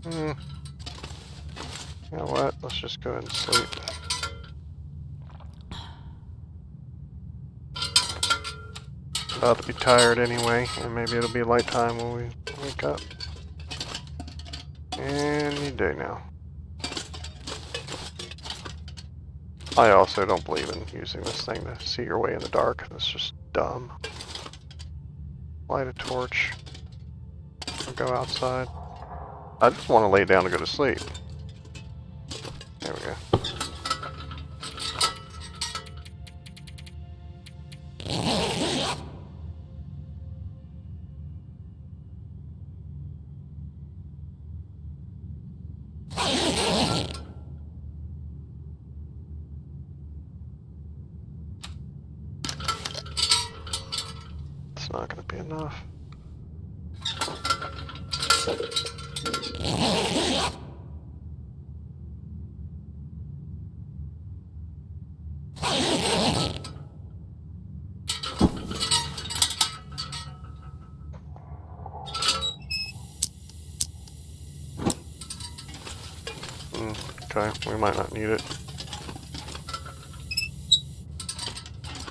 You know what? Let's just go ahead and sleep. About to be tired anyway, and maybe it'll be light time when we wake up. Any day now. I also don't believe in using this thing to see your way in the dark. That's just dumb. Light a torch. Or go outside. I just want to lay down and go to sleep. There we go. It's not going to be enough. Okay, we might not need it.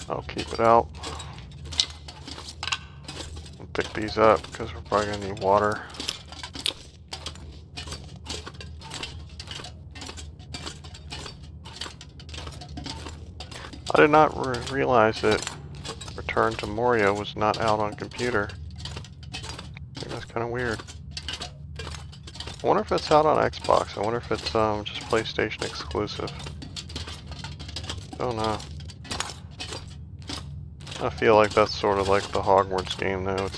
I'll keep it out. I'll pick these up because we're probably going to need water. I did not realize that Return to Moria was not out on computer. I think that's kind of weird. I wonder if it's out on Xbox. I wonder if it's just PlayStation exclusive. Don't know. I feel like that's sort of like the Hogwarts game though.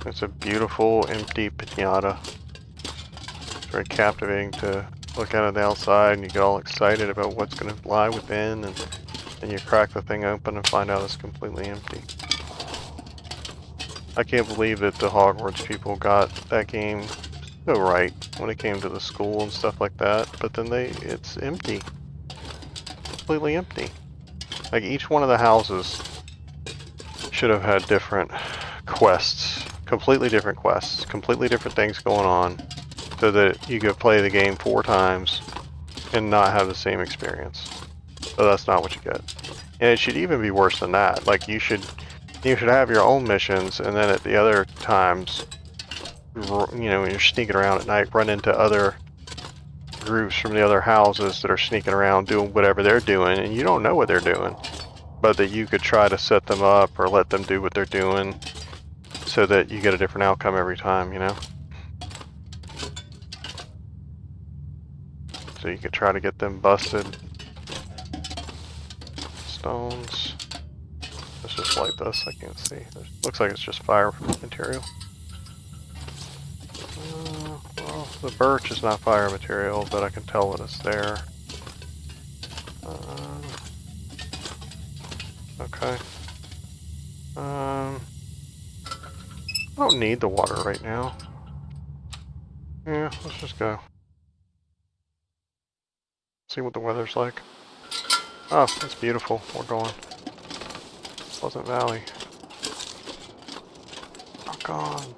It's a beautiful empty pinata. It's very captivating to look at it outside and you get all excited about what's going to lie within, and then you crack the thing open and find out it's completely empty. I can't believe that the Hogwarts people got that game so right when it came to the school and stuff like that, but then it's empty. Completely empty. Like each one of the houses should have had different quests, completely different things going on, so that you could play the game 4 times and not have the same experience. But that's not what you get. And it should even be worse than that. Like you should have your own missions, and then at the other times, you know, when you're sneaking around at night, run into other groups from the other houses that are sneaking around doing whatever they're doing, and you don't know what they're doing. But that you could try to set them up or let them do what they're doing so that you get a different outcome every time, you know? So you could try to get them busted. Stones. Let's just light this. I can't see. Looks like it's just fire material. Well, the birch is not fire material, but I can tell that it's there. Okay. I don't need the water right now. Yeah, let's just go. See what the weather's like. Oh, it's beautiful. We're going. Pleasant Valley. Rock on.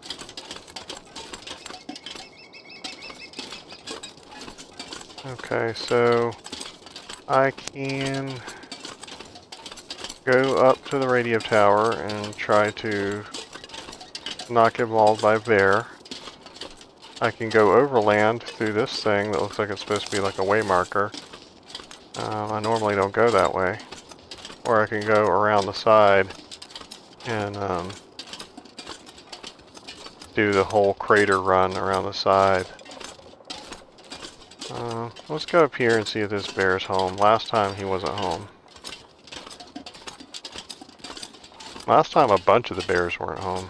Okay, so I can go up to the radio tower and try to not get mauled by a bear. I can go overland through this thing that looks like it's supposed to be like a way marker. I normally don't go that way. Or I can go around the side and do the whole crater run around the side. Let's go up here and see if this bear's home. Last time he wasn't home. Last time a bunch of the bears weren't home.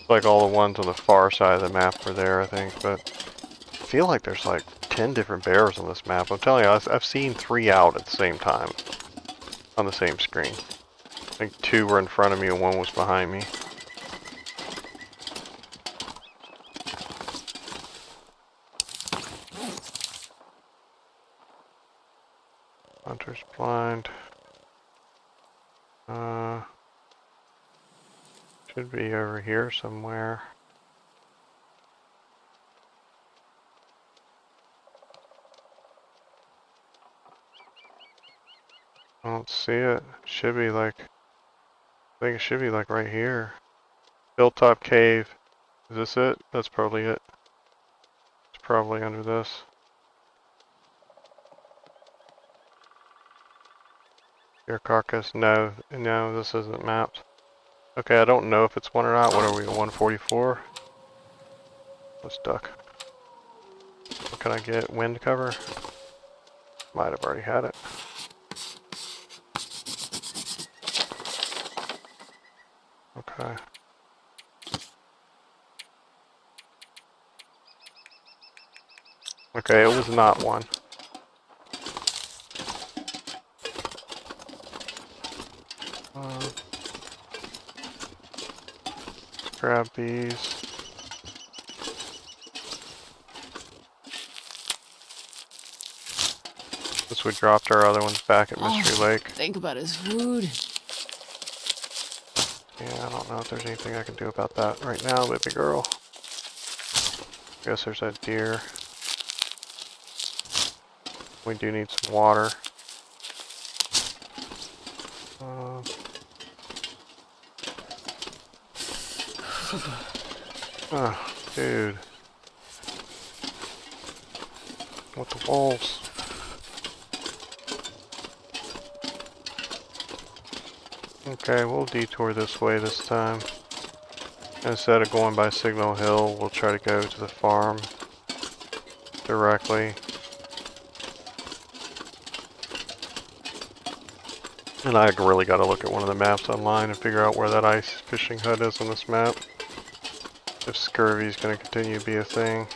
Like all the ones on the far side of the map were there, I think, but I feel like there's like 10 different bears on this map. I'm telling you, I've seen 3 out at the same time on the same screen. I think 2 were in front of me and 1 was behind me. Hunter's blind. Should be over here somewhere. I don't see it. Should be like, I think it should be like right here. Hilltop Cave. Is this it? That's probably it. It's probably under this. Your carcass. No, no, this isn't mapped. Okay, I don't know if it's one or not. What are we, 144? Let's duck. What can I get? Wind cover? Might have already had it. Okay. Okay, it was not one. Let's grab these. Since we dropped our other ones back at Mystery Lake. Think about his food. Yeah, I don't know if there's anything I can do about that right now, baby girl. Guess there's that deer. We do need some water. Oh, dude. With the wolves. Okay, we'll detour this way this time. Instead of going by Signal Hill, we'll try to go to the farm directly. And I really got to look at one of the maps online and figure out where that ice fishing hut is on this map. If scurvy is going to continue to be a thing.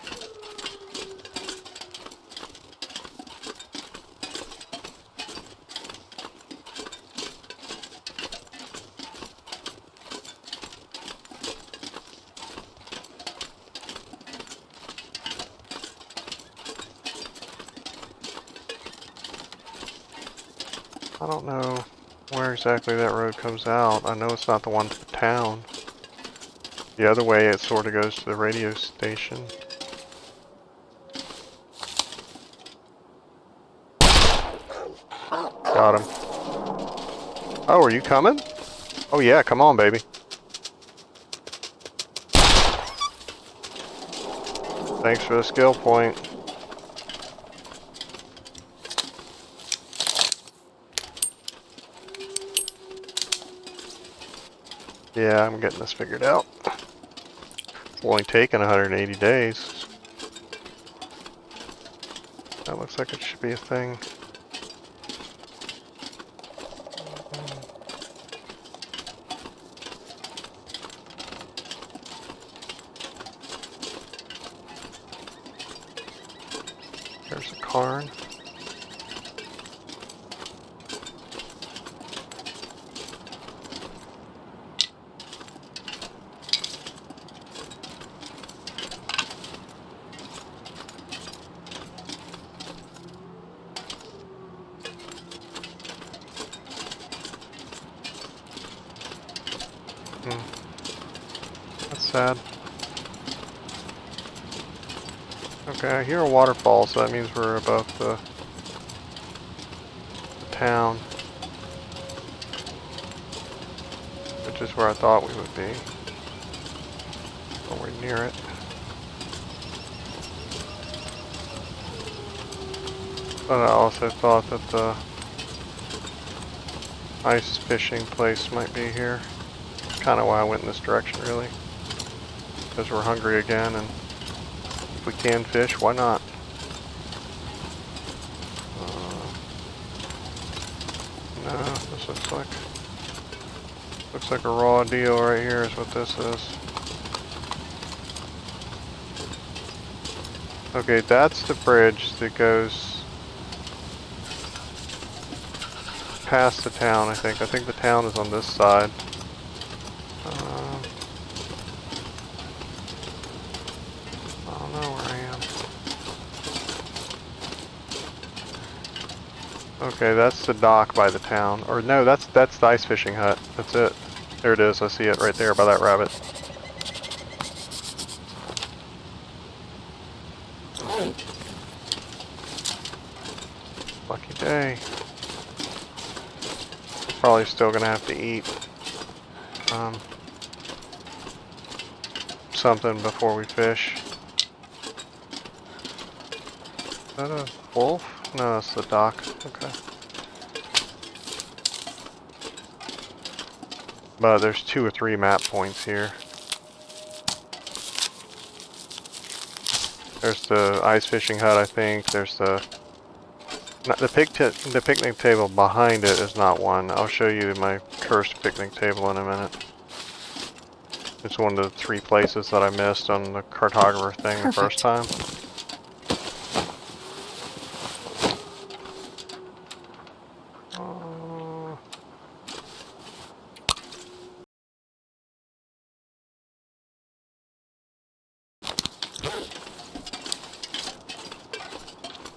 I don't know where exactly that road comes out. I know it's not the one to the town. The other way it sort of goes to the radio station. Got him. Oh, are you coming? Oh yeah, come on, baby. Thanks for the skill point. Yeah, I'm getting this figured out. It's only taken 180 days. That looks like it should be a thing. There's a cairn. That's sad. Okay, I hear a waterfall, so that means we're above the town. Which is where I thought we would be. But we're near it. But I also thought that the ice fishing place might be here. Kind of why I went in this direction, really. Because we're hungry again, and if we can fish, why not? No, this looks like a raw deal right here is what this is. Okay, that's the bridge that goes past the town, I think. I think the town is on this side. I don't know where I am. Okay, that's the dock by the town. Or no, that's the ice fishing hut. That's it. There it is. I see it right there by that rabbit. Lucky day. Probably still gonna have to eat something before we fish. Is that a wolf? No, that's the dock. Okay. But there's 2 or 3 map points here. There's the ice fishing hut, I think. There's the picnic table behind it is not one. I'll show you my cursed picnic table in a minute. It's one of the 3 places that I missed on the cartographer thing the first time.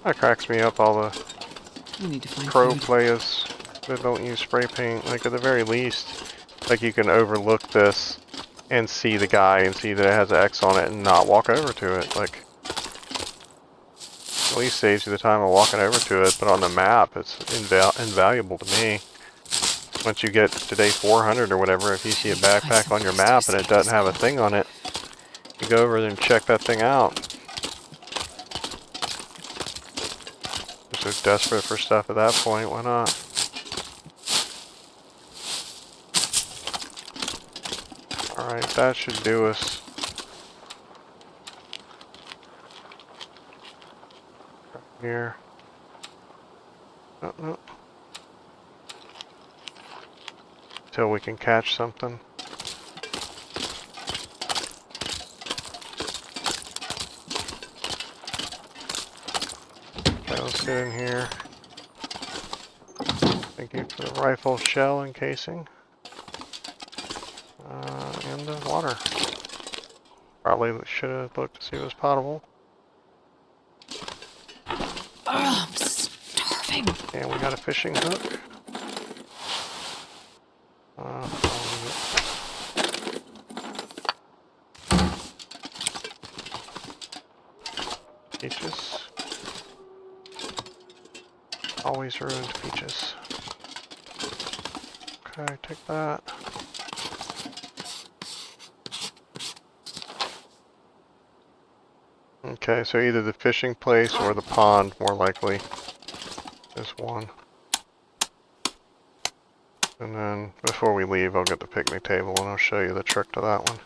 That cracks me up, all the pro players that don't use spray paint. Like, at the very least, like, you can overlook this and see the guy and see that it has an X on it and not walk over to it. Like, at least saves you the time of walking over to it, but on the map, it's invaluable to me. Once you get to day 400 or whatever, if you see a backpack on your map and it doesn't have a thing on it, you go over there and check that thing out. If they're desperate for stuff at that point, why not? Alright, that should do us. Here. Oh, no. Till we can catch something. Okay, let's get in here. Thank you for the rifle shell and casing. And the water. Probably should have looked to see if it was potable. Oh, I'm starving. And we got a fishing hook. Peaches. Always ruined peaches. Okay, take that. Okay, so either the fishing place or the pond, more likely, is one. And then, before we leave, I'll get the picnic table and I'll show you the trick to that one.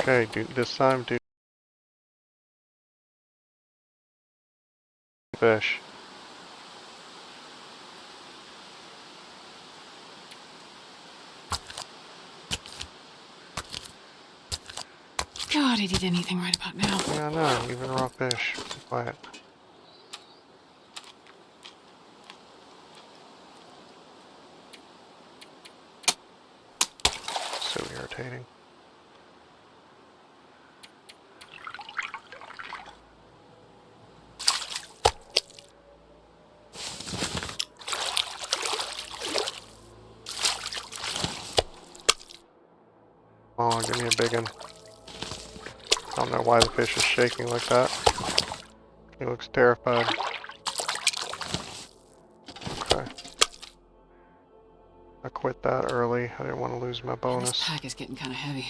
Okay, this time do fish. God, I'd eat anything right about now. Yeah, no, even raw fish. Be quiet. So irritating. Oh, give me a big one. I don't know why the fish is shaking like that. He looks terrified. Okay. I quit that early. I didn't want to lose my bonus. This pack is getting kind of heavy.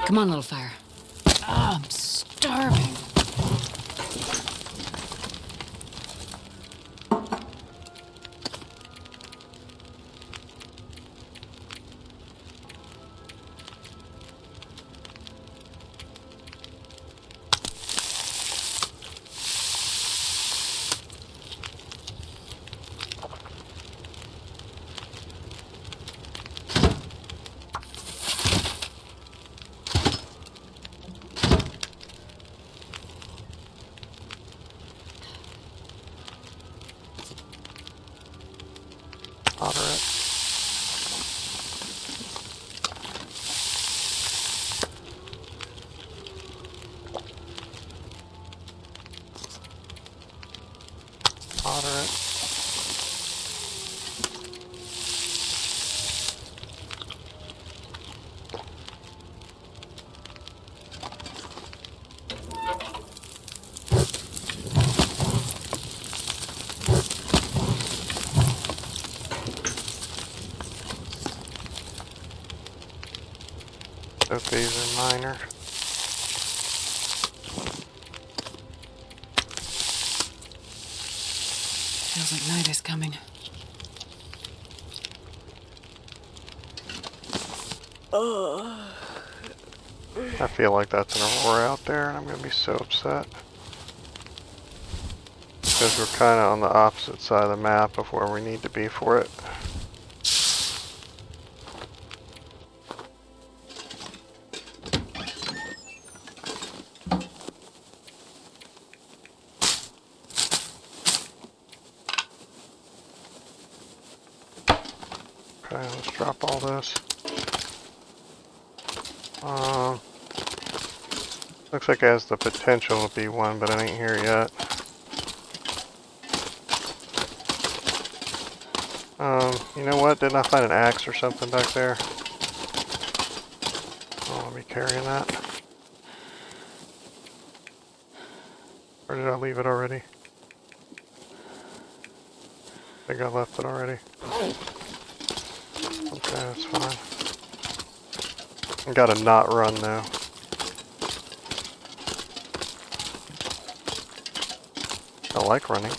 Come on, little fire. Oh, I'm starving. moderate. Both these are minor. Feels like night is coming. I feel like that's an aurora out there, and I'm gonna be so upset. Because we're kind of on the opposite side of the map of where we need to be for it. Okay, let's drop all this. Looks like it has the potential to be one, but it ain't here yet. You know what? Didn't I find an axe or something back there? Oh, I'll be carrying that. Or did I leave it already? I think I left it already. Okay, that's fine. I gotta not run though. I like running.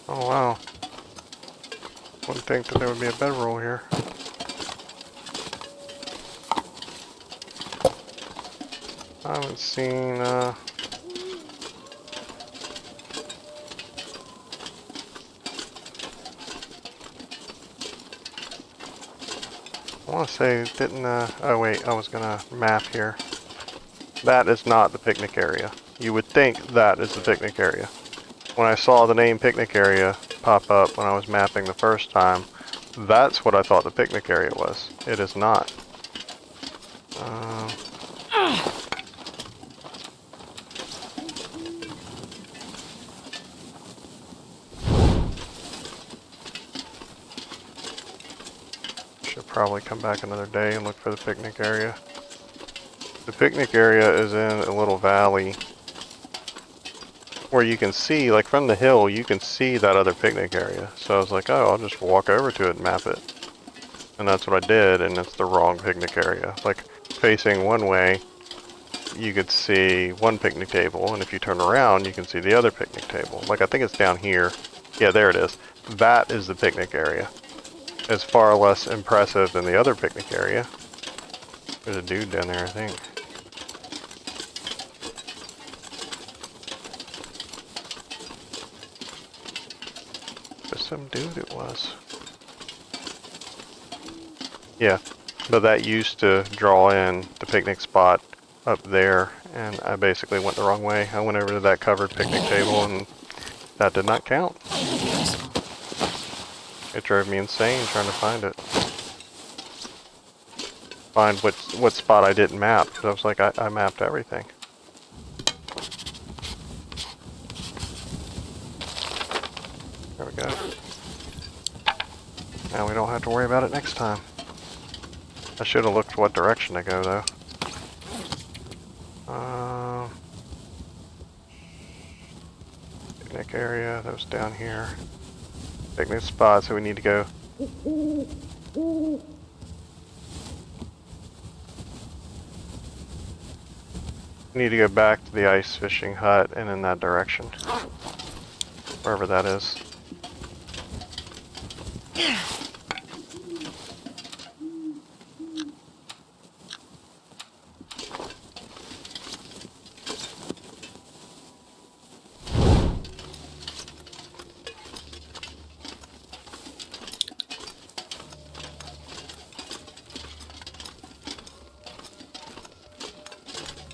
Oh wow. Wouldn't think that there would be a bedroll here. I haven't seen, I want to say, didn't, oh wait, I was gonna map here. That is not the picnic area. You would think that is the picnic area. When I saw the name picnic area pop up when I was mapping the first time, that's what I thought the picnic area was. It is not. Should probably come back another day and look for the picnic area. The picnic area is in a little valley where you can see, like from the hill, you can see that other picnic area. So I was like, oh, I'll just walk over to it and map it. And that's what I did, and it's the wrong picnic area. Like, facing one way, you could see one picnic table, and if you turn around, you can see the other picnic table. Like, I think it's down here. Yeah, there it is. That is the picnic area. It's far less impressive than the other picnic area. There's a dude down there, I think. Just some dude it was. Yeah, but that used to draw in the picnic spot up there, and I basically went the wrong way. I went over to that covered picnic table, and that did not count. It drove me insane trying to find it. Find what spot I didn't map, because I was like, I mapped everything. There we go. Now we don't have to worry about it next time. I should have looked what direction to go, though. Picnic area, that was down here. Picnic spot, so we need to go. We need to go back to the ice fishing hut and in that direction. Wherever that is.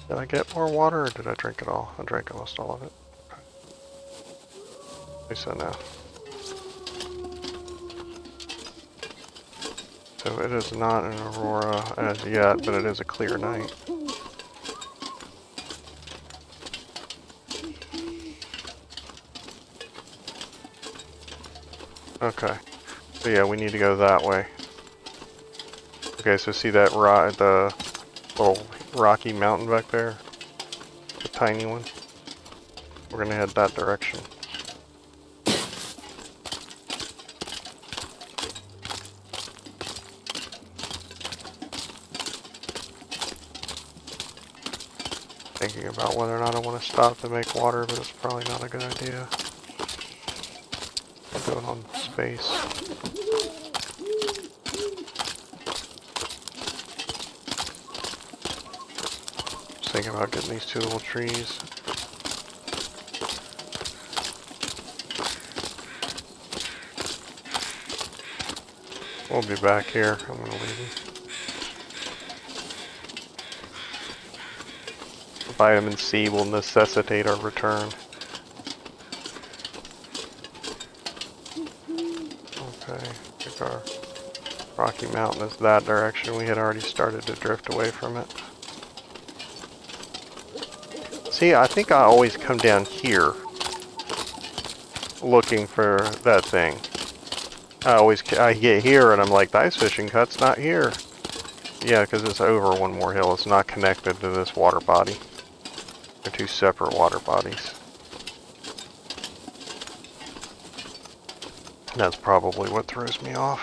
Did I get more water or did I drink it all? I drank almost all of it. At least I know. So it is not an aurora as yet, but it is a clear night. Okay. So yeah, we need to go that way. Okay, so see that the little rocky mountain back there? The tiny one? We're gonna head that direction. Thinking about whether or not I want to stop to make water, but it's probably not a good idea. I'll do it on space. Just thinking about getting these two little trees. We'll be back here. I'm gonna leave them. Vitamin C will necessitate our return. Okay, I think our Rocky Mountain is that direction. We had already started to drift away from it. See, I think I always come down here looking for that thing. I get here and I'm like, the ice fishing cut's not here. Yeah, because it's over one more hill. It's not connected to this water body. They're two separate water bodies. That's probably what throws me off.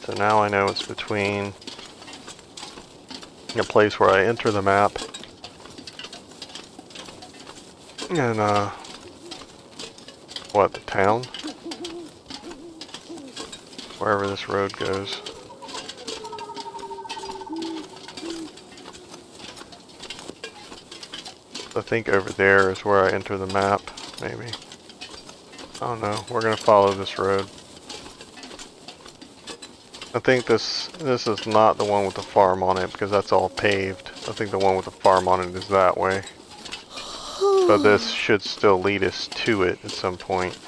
So now I know it's between a place where I enter the map and, what, the town? Wherever this road goes. I think over there is where I enter the map, maybe. I don't know. We're gonna follow this road. I think this is not the one with the farm on it because that's all paved. I think the one with the farm on it is that way. But this should still lead us to it at some point.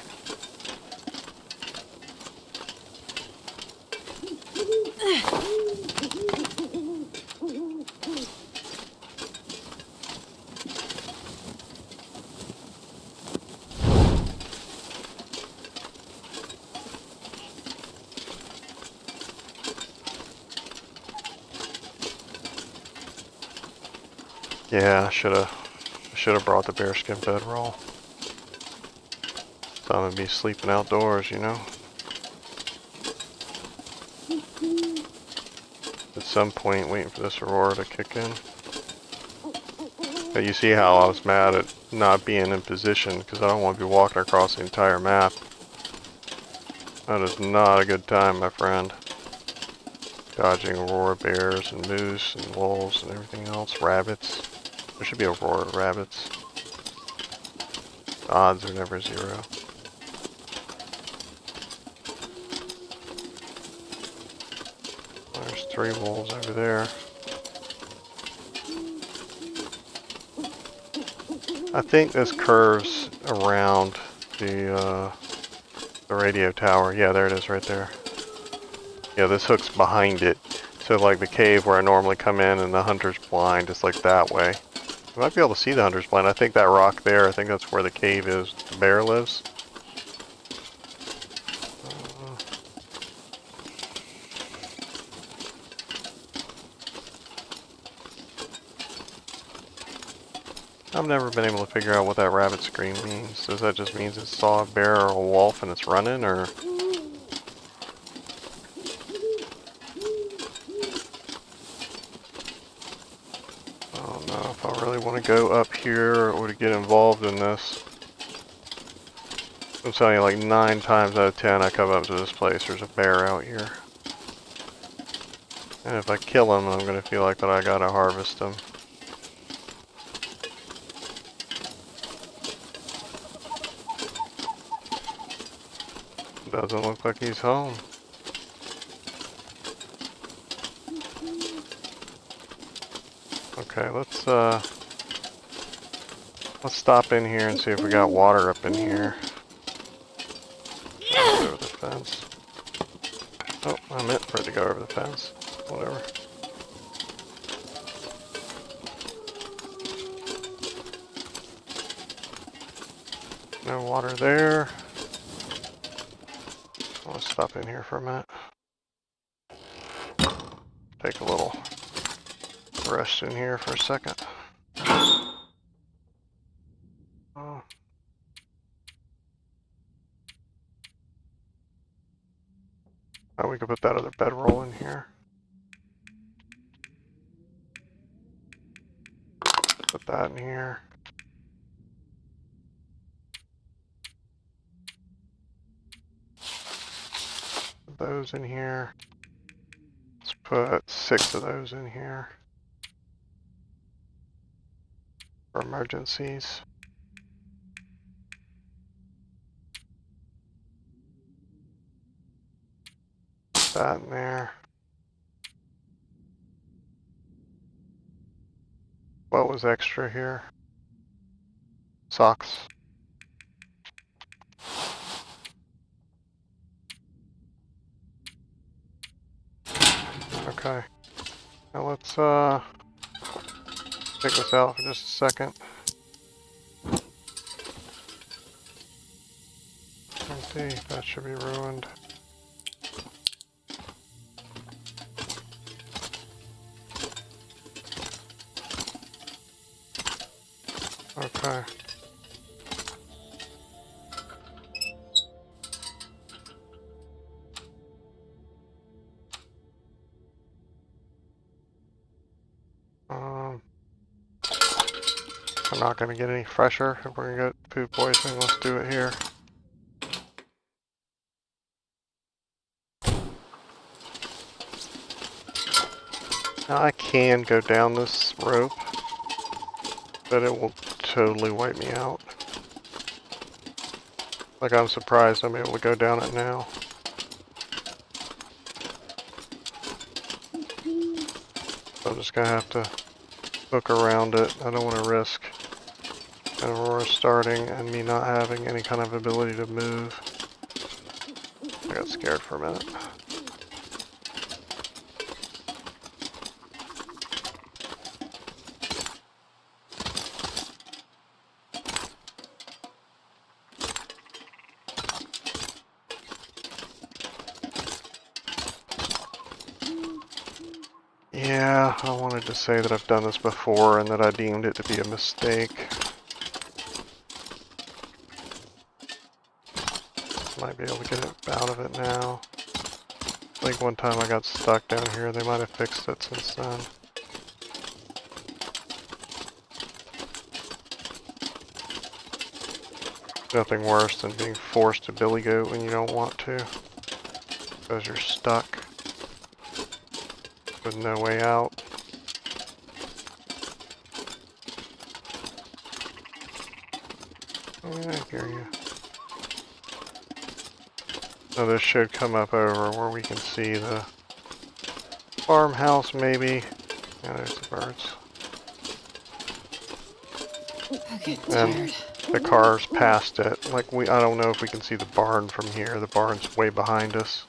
Yeah, I should have brought the bearskin bedroll. So I'm gonna be sleeping outdoors, you know. At some point, waiting for this aurora to kick in. But you see how I was mad at not being in position because I don't want to be walking across the entire map. That is not a good time, my friend. Dodging aurora bears and moose and wolves and everything else. Rabbits. There should be aurora rabbits. The odds are never zero. There's 3 wolves over there. I think this curves around the radio tower. Yeah, there it is right there. Yeah, this hook's behind it. So like the cave where I normally come in and the hunter's blind is like that way. You might be able to see the hunter's blind. I think that rock there, I think that's where the cave is. The bear lives. I've never been able to figure out what that rabbit scream means. Does that just mean it saw a bear or a wolf and it's running, or? I don't know if I really want to go up here or to get involved in this. I'm telling you, like 9 times out of 10 I come up to this place, there's a bear out here. And if I kill him, I'm going to feel like that I gotta harvest him. Doesn't look like he's home. Okay, let's Let's stop in here and see if we got water up in here. Go over the fence. Oh, I meant for it to go over the fence. Whatever. No water there. I'll stop in here for a minute. Take a little rest in here for a second. Oh. Oh, we could put that other bedroll in here. Put that in here. Put those in here. Let's put 6 of those in here. For emergencies. Put that in there. What was extra here? Socks. Okay. Now let's take this out for just a second. Empty. That should be ruined. Okay. I'm not going to get any fresher. If we're going to get food poisoning, let's do it here. Now I can go down this rope, but it will totally wipe me out. Like, I'm surprised I'm able to go down it now. So I'm just going to have to hook around it. I don't want to risk an Aurora starting and me not having any kind of ability to move. I got scared for a minute. Yeah, I wanted to say that I've done this before and that I deemed it to be a mistake. Might be able to get it out of it now. I think one time I got stuck down here. They might have fixed it since then. Nothing worse than being forced to billy goat when you don't want to. Because you're stuck with no way out. Yeah, I hear you. So this should come up over where we can see the farmhouse maybe. Yeah, there's the birds. I get And tired. the car's past it. Like I don't know if we can see the barn from here. The barn's way behind us.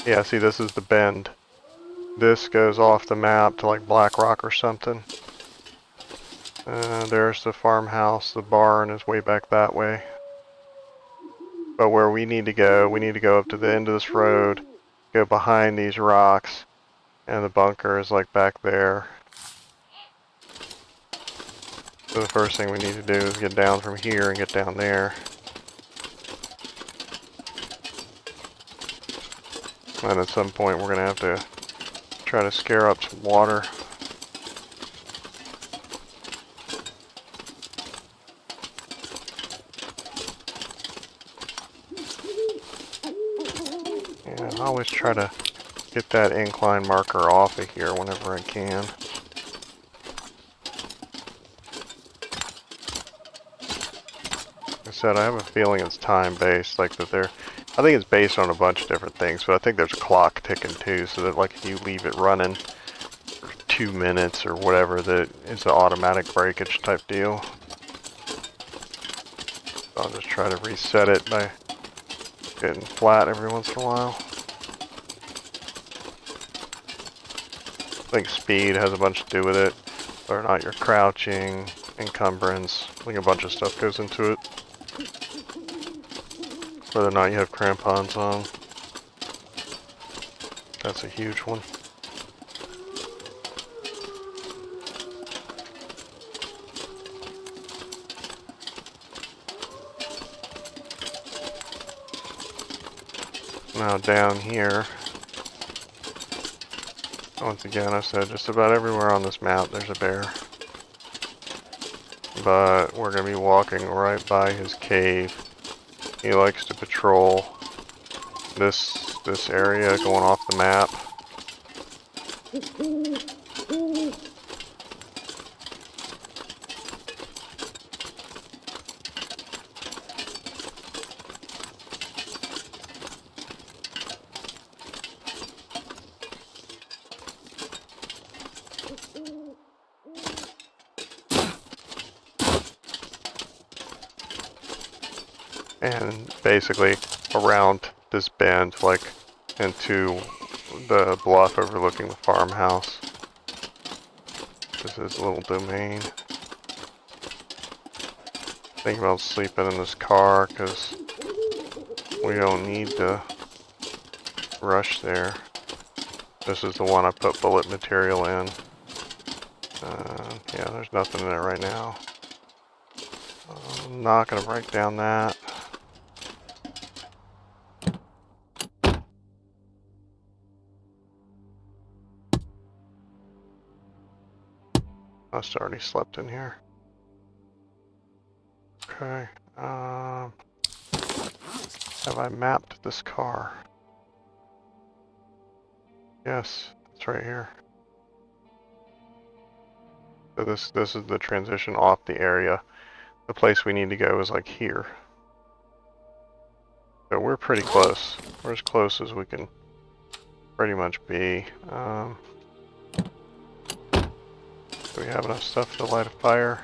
Yeah, see, this is the bend. This goes off the map to like Black Rock or something. There's the farmhouse. The barn is way back that way. But where we need to go up to the end of this road, go behind these rocks, and the bunker is like back there. So the first thing we need to do is get down from here and get down there. And at some point we're going to have to try to scare up some water. Yeah, I always try to get that incline marker off of here whenever I can. Like I said, I have a feeling it's time-based, like that they're... I think it's based on a bunch of different things, but I think there's a clock ticking too, so that like if you leave it running for 2 minutes or whatever that is an automatic breakage type deal. I'll just try to reset it by getting flat every once in a while. I think speed has a bunch to do with it. Whether or not you're crouching, encumbrance, I think a bunch of stuff goes into it. Whether or not you have crampons on. That's a huge one. Now down here, once again I said just about everywhere on this map there's a bear. But we're going to be walking right by his cave. He likes to patrol this area going off the map. And basically around this bend, like into the bluff overlooking the farmhouse. This is a little domain. Think about sleeping in this car because we don't need to rush there. This is the one I put bullet material in. Yeah, there's nothing in it right now. I'm not going to break down that. Must have already slept in here. Okay. Have I mapped this car? Yes, it's right here. So this is the transition off the area. The place we need to go is like here. So we're pretty close. We're as close as we can pretty much be. Do we have enough stuff to light a fire?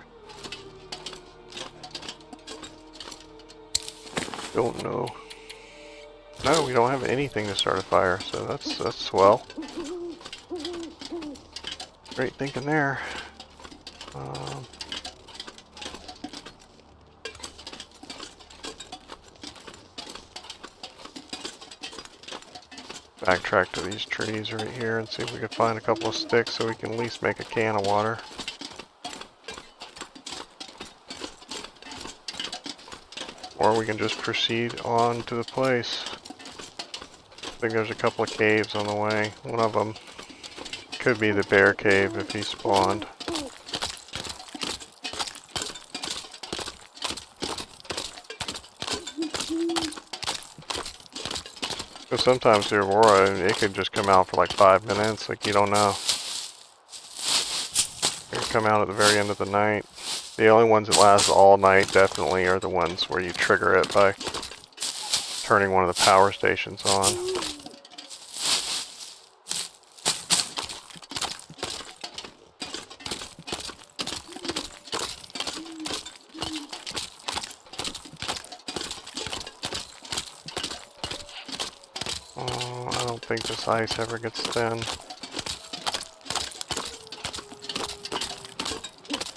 Don't know. No, we don't have anything to start a fire, so that's swell. Great thinking there. Backtrack to these trees right here and see if we can find a couple of sticks so we can at least make a can of water. Or we can just proceed on to the place. I think there's a couple of caves on the way. One of them could be the bear cave if he spawned. Because sometimes the Aurora, it could just come out for like 5 minutes, like you don't know. It could come out at the very end of the night. The only ones that last all night definitely are the ones where you trigger it by turning one of the power stations on. I don't think this ice ever gets thin.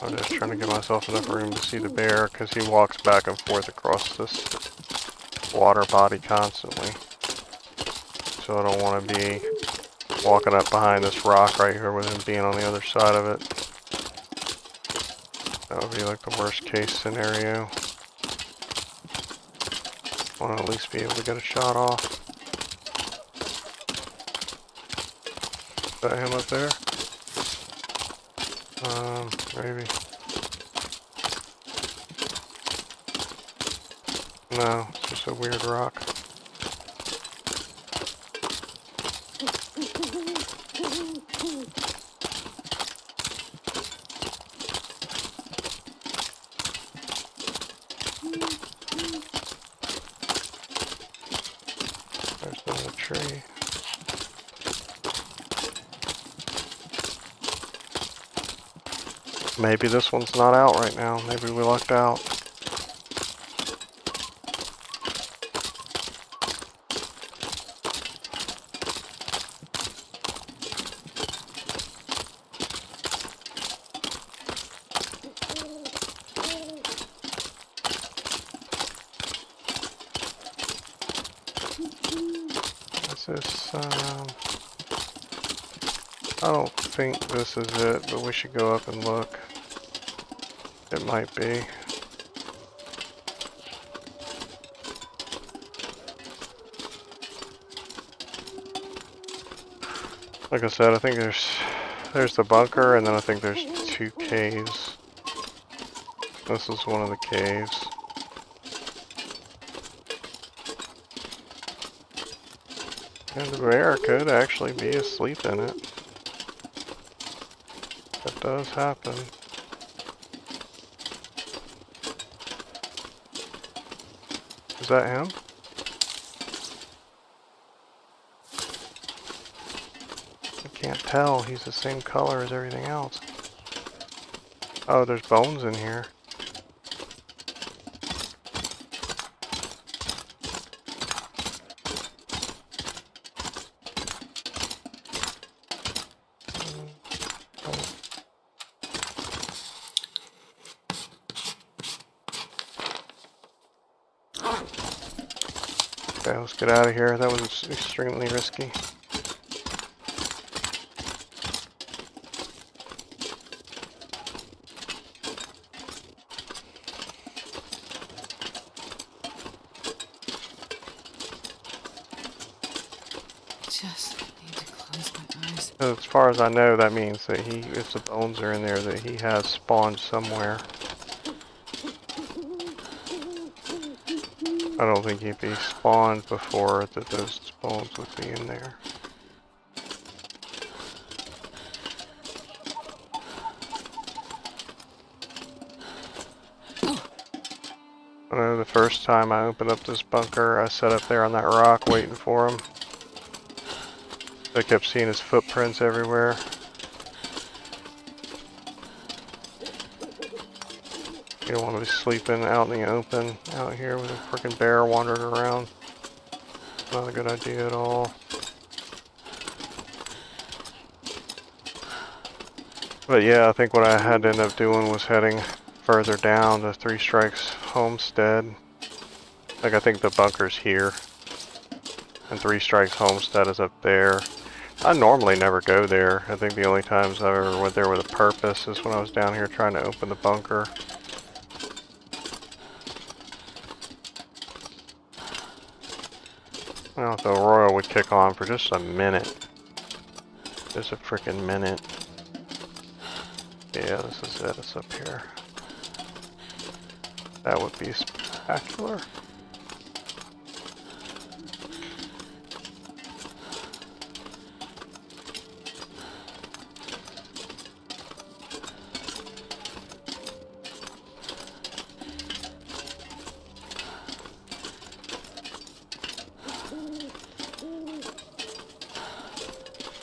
I'm just trying to give myself enough room to see the bear because he walks back and forth across this water body constantly. So I don't want to be walking up behind this rock right here with him being on the other side of it. That would be like the worst case scenario. I want to at least be able to get a shot off. Is that him up there? Maybe. No, it's just a weird rock. There's another tree. Maybe this one's not out right now. Maybe we lucked out. Is this, I don't think this is it, but we should go up and look. It might be. Like I said, I think there's the bunker, and then I think there's 2 caves. This is one of the caves. And the bear could actually be asleep in it. That does happen. Is that him? I can't tell. He's the same color as everything else. Oh, there's bones in here. Okay, let's get out of here. That was extremely risky. Just need to close my eyes. As far as I know, that means that if the bones are in there, that he has spawned somewhere. I don't think if he spawned before that those bones would be in there. I know the first time I opened up this bunker, I sat up there on that rock waiting for him. I kept seeing his footprints everywhere. You don't want to be sleeping out in the open out here with a freaking bear wandering around. Not a good idea at all. But yeah, I think what I had to end up doing was heading further down to Three Strikes Homestead. Like, I think the bunker's here. And Three Strikes Homestead is up there. I normally never go there. I think the only times I ever went there with a purpose is when I was down here trying to open the bunker. Well, the Royal would kick on for just a minute. Just a freaking minute. Yeah, this is it. It's up here. That would be spectacular.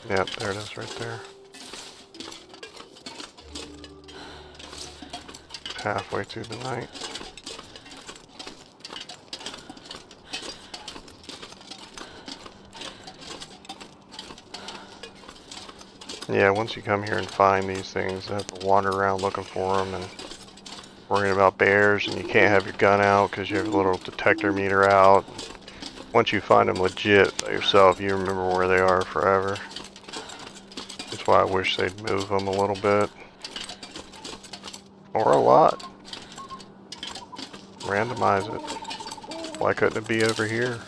Yep, there it is right there. Halfway through the night. Yeah, once you come here and find these things, you have to wander around looking for them and worrying about bears, and you can't have your gun out because you have a little detector meter out. Once you find them legit by yourself, you remember where they are forever. That's why I wish they'd move them a little bit. Or a lot. Randomize it. Why couldn't it be over here?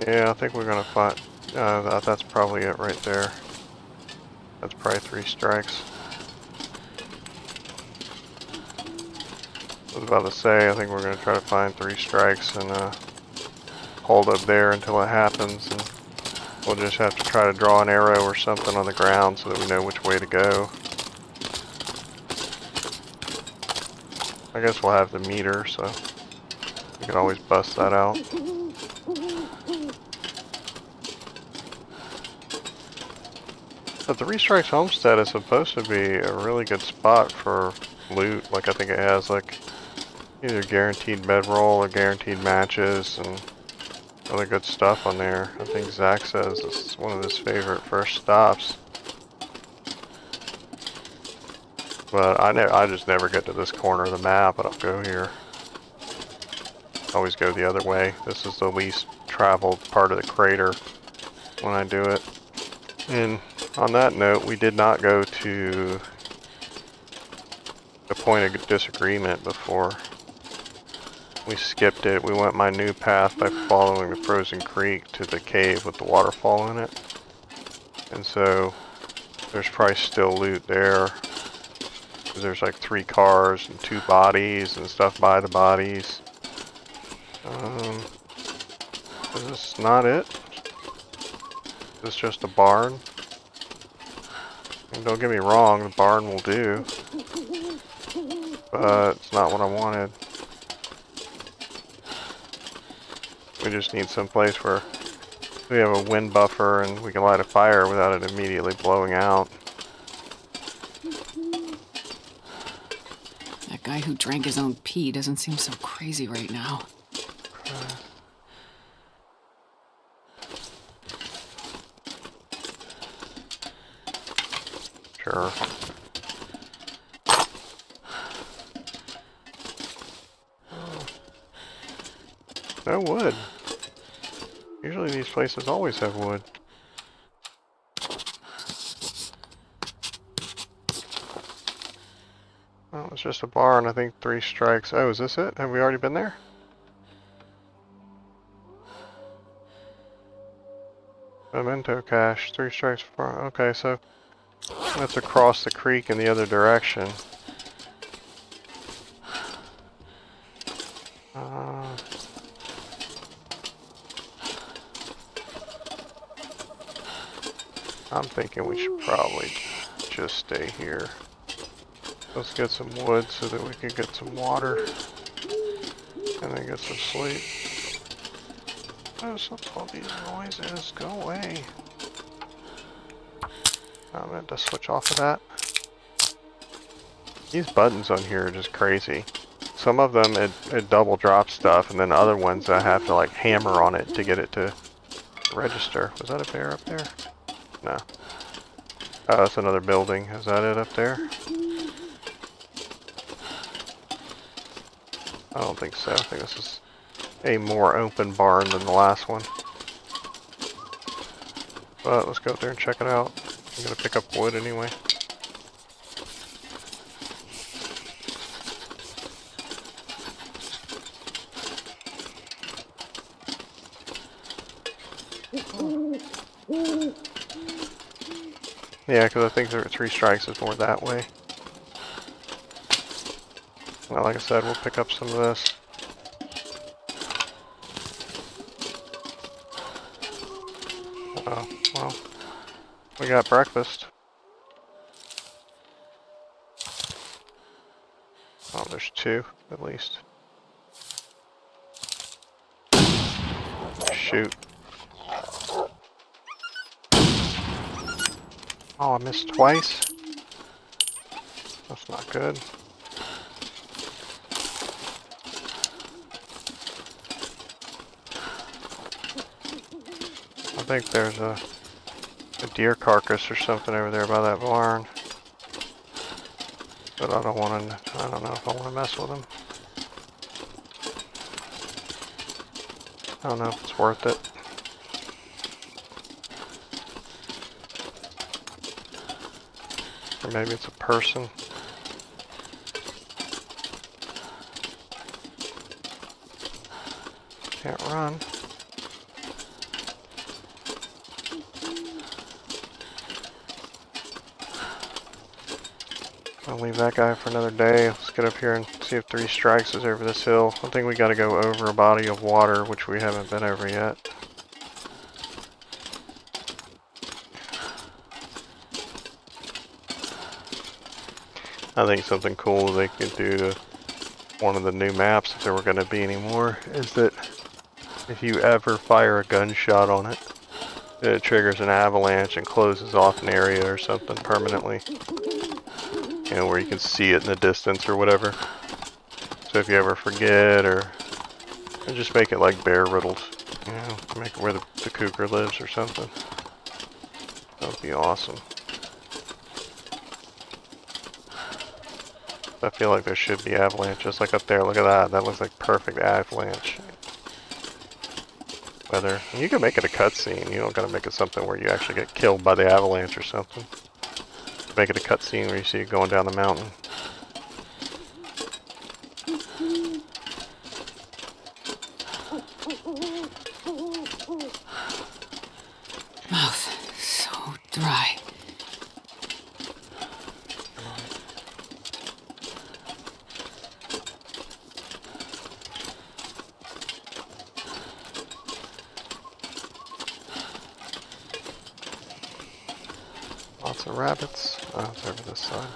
Yeah, I think we're gonna find, that's probably it right there. That's probably 3 strikes. I was about to say, I think we're gonna try to find 3 strikes and hold up there until it happens, and we'll just have to try to draw an arrow or something on the ground so that we know which way to go. I guess we'll have the meter, so You can always bust that out. But the Three Strikes Homestead is supposed to be a really good spot for loot. Like I think it has like either guaranteed bedroll or guaranteed matches and other good stuff on there. I think Zach says it's one of his favorite first stops. But I just never get to this corner of the map. I don't go here. Always go the other way. This is the least traveled part of the crater when I do it. And on that note, we did not go to the point of disagreement before. We skipped it. We went my new path by following the frozen creek to the cave with the waterfall in it. And so there's probably still loot there. There's like 3 cars and 2 bodies and stuff by the bodies. Is this not it? Is this just a barn? And don't get me wrong, the barn will do. But it's not what I wanted. We just need some place where we have a wind buffer and we can light a fire without it immediately blowing out. That guy who drank his own pee doesn't seem so crazy right now. Sure. No wood. Usually these places always have wood. Oh, it's just a barn. I think 3 strikes. Oh, is this it? Have we already been there? Memento cache. 3 strikes for. Okay, so that's across the creek in the other direction. I'm thinking we should probably just stay here. Let's get some wood so that we can get some water and then get some sleep. Oh, what's all these noises? Go away. I meant to switch off of that. These buttons on here are just crazy. Some of them it double drops stuff, and then other ones I have to like hammer on it to get it to register. Was that a bear up there? No. Oh, that's another building. Is that it up there? I don't think so. I think this is a more open barn than the last one. But let's go up there and check it out. I'm gonna pick up wood anyway. Yeah, because I think there are 3 strikes is more that way. Well, like I said, we'll pick up some of this. Oh, well, we got breakfast. Oh, there's 2, at least. Shoot. Oh, I missed twice? That's not good. I think there's a deer carcass or something over there by that barn. But I don't know if I want to mess with them. I don't know if it's worth it. Or maybe it's a person. Can't run. I'll leave that guy for another day. Let's get up here and see if 3 strikes is over this hill. I think we gotta go over a body of water, which we haven't been over yet. I think something cool they could do to one of the new maps, if there were going to be any more, is that if you ever fire a gunshot on it, it triggers an avalanche and closes off an area or something permanently. You know, where you can see it in the distance or whatever. So if you ever forget, or just make it like bear riddled, you know, make it where the cougar lives or something. That would be awesome. I feel like there should be avalanches, like up there. Look at that. That looks like perfect avalanche weather. And you can make it a cutscene. You don't gotta make it something where you actually get killed by the avalanche or something. Make it a cutscene where you see it going down the mountain. Mouth so dry. Lots of rabbits. Oh, it's over this side.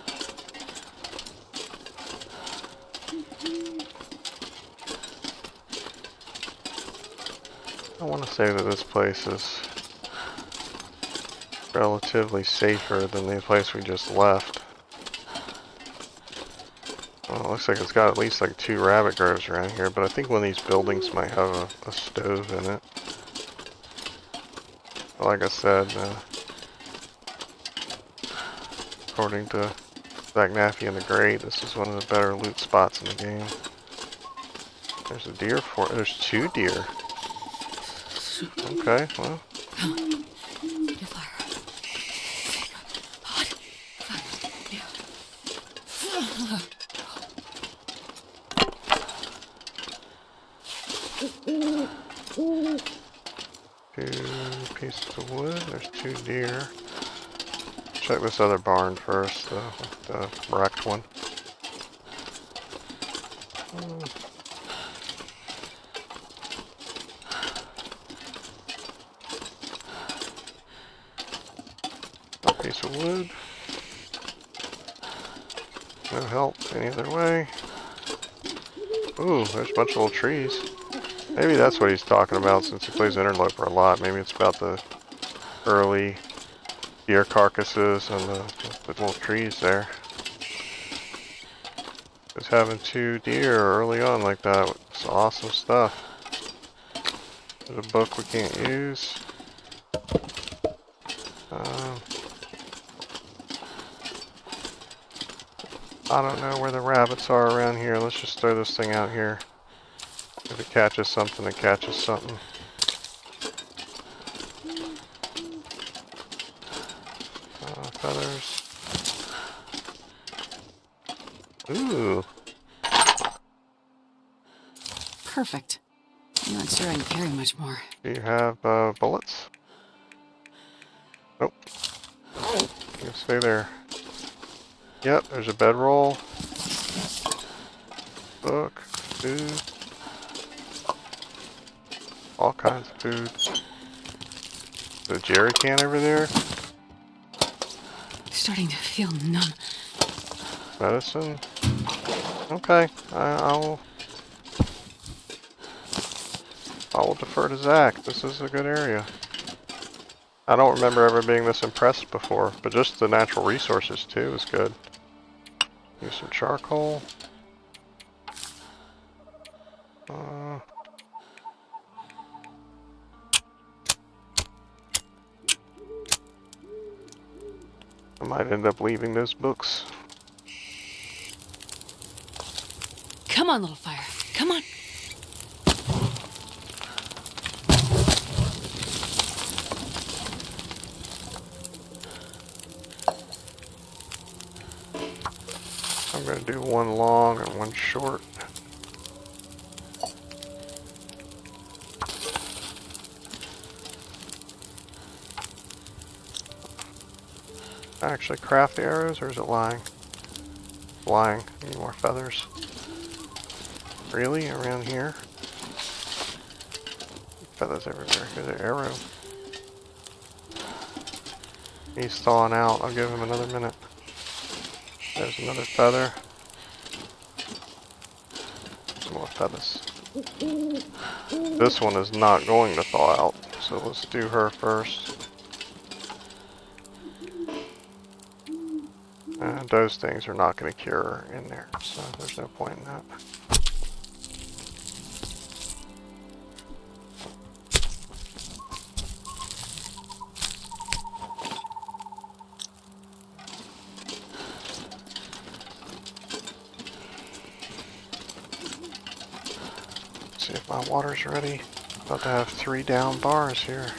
I want to say that this place is relatively safer than the place we just left. Well, it looks like it's got at least like 2 rabbit groves around here, but I think one of these buildings might have a stove in it. But like I said, according to Zach Naffy and the Great, this is one of the better loot spots in the game. There's a deer there's 2 deer. Okay, well. Two pieces of wood, there's 2 deer. Check this other barn first, the wrecked one. A piece of wood. No help any other way. Ooh, there's a bunch of little trees. Maybe that's what he's talking about since he plays Interloper a lot. Maybe it's about the early deer carcasses and the little trees there. Just having 2 deer early on like that was awesome stuff. There's a book we can't use. I don't know where the rabbits are around here. Let's just throw this thing out here. If it catches something, it catches something. Feathers. Ooh. Perfect. I'm not sure I can carry much more. Do you have bullets? Nope. You can stay there. Yep, there's a bedroll. Book. Food. All kinds of food. The jerry can over there. Starting to feel numb. Medicine. Okay, I will defer to Zach. This is a good area. I don't remember ever being this impressed before, but just the natural resources too is good. Use some charcoal. I might end up leaving those books. Come on, little fire. Come on. I'm going to do one long and one short. Actually craft the arrows, or is it lying? Lying. Need more feathers. Really? Around here? Feathers everywhere. Here's an arrow. He's thawing out. I'll give him another minute. There's another feather. Pettis. This one is not going to thaw out, so let's do her first. And those things are not going to cure in there, so there's no point in that. See if my water's ready. About to have 3 down bars here.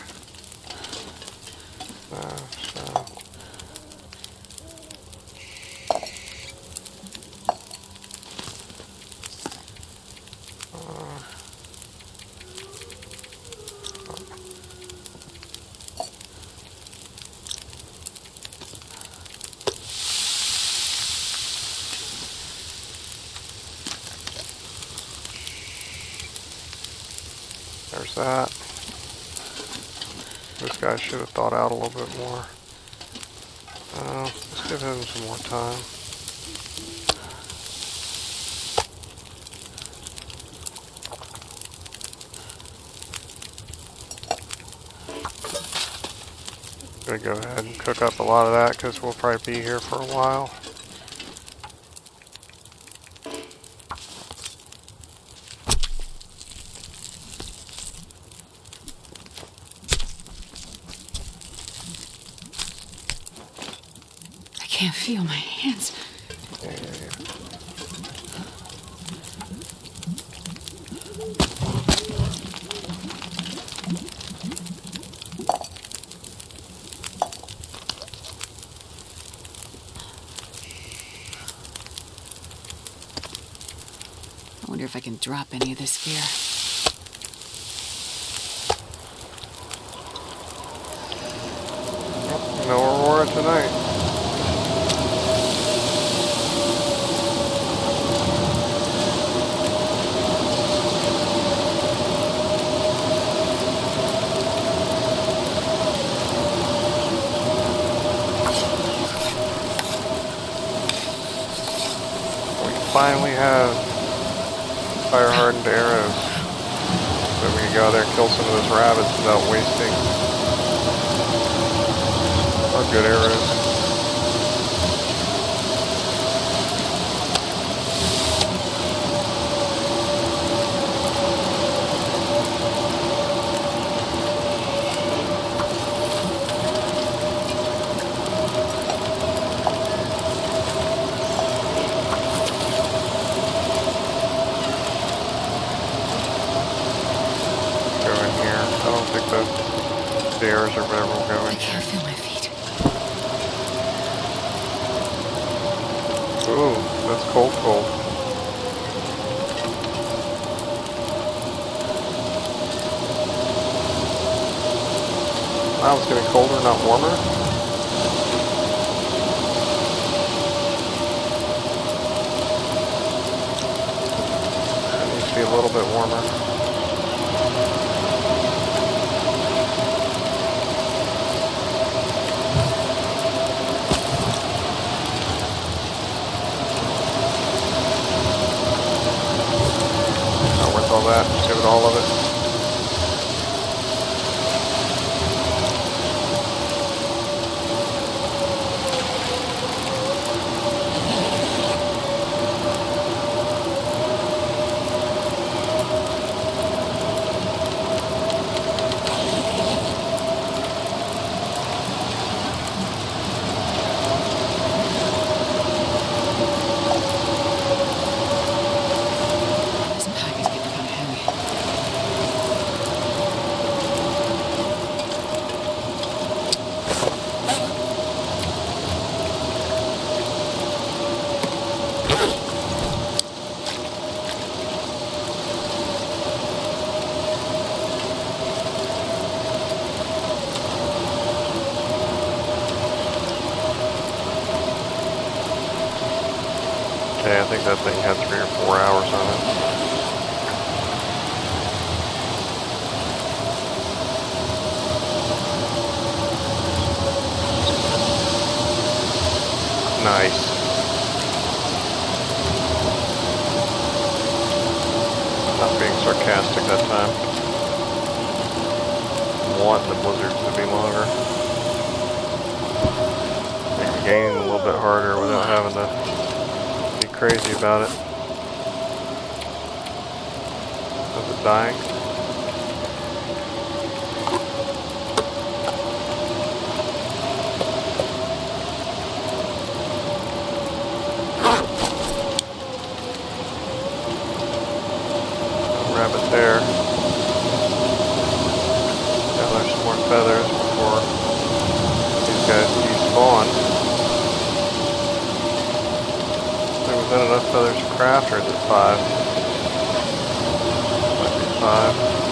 So. There's that. This guy should have thought out a little bit more. Let's give him some more time. Gonna go ahead and cook up a lot of that because we'll probably be here for a while. I can't feel my hands. Yeah. I wonder if I can drop any of this gear. No Aurora tonight. Finally have fire hardened arrows, so we can go out there and kill some of those rabbits without wasting our good arrows. Stairs or whatever we'll go I in. can't feel my feet. Ooh, that's cold. Wow, it's getting colder, not warmer. It needs to be a little bit warmer. All that, just give it all of it. Okay, I think that thing had 3 or 4 hours on it. Nice. Not being sarcastic that time. Want the blizzards to be longer. Make the game a little bit harder without having to be crazy about it. Is it dying? Rabbit there. Gather some more feathers before these guys despawn. Was that enough feathers to craft, or is it 5? Might be 5.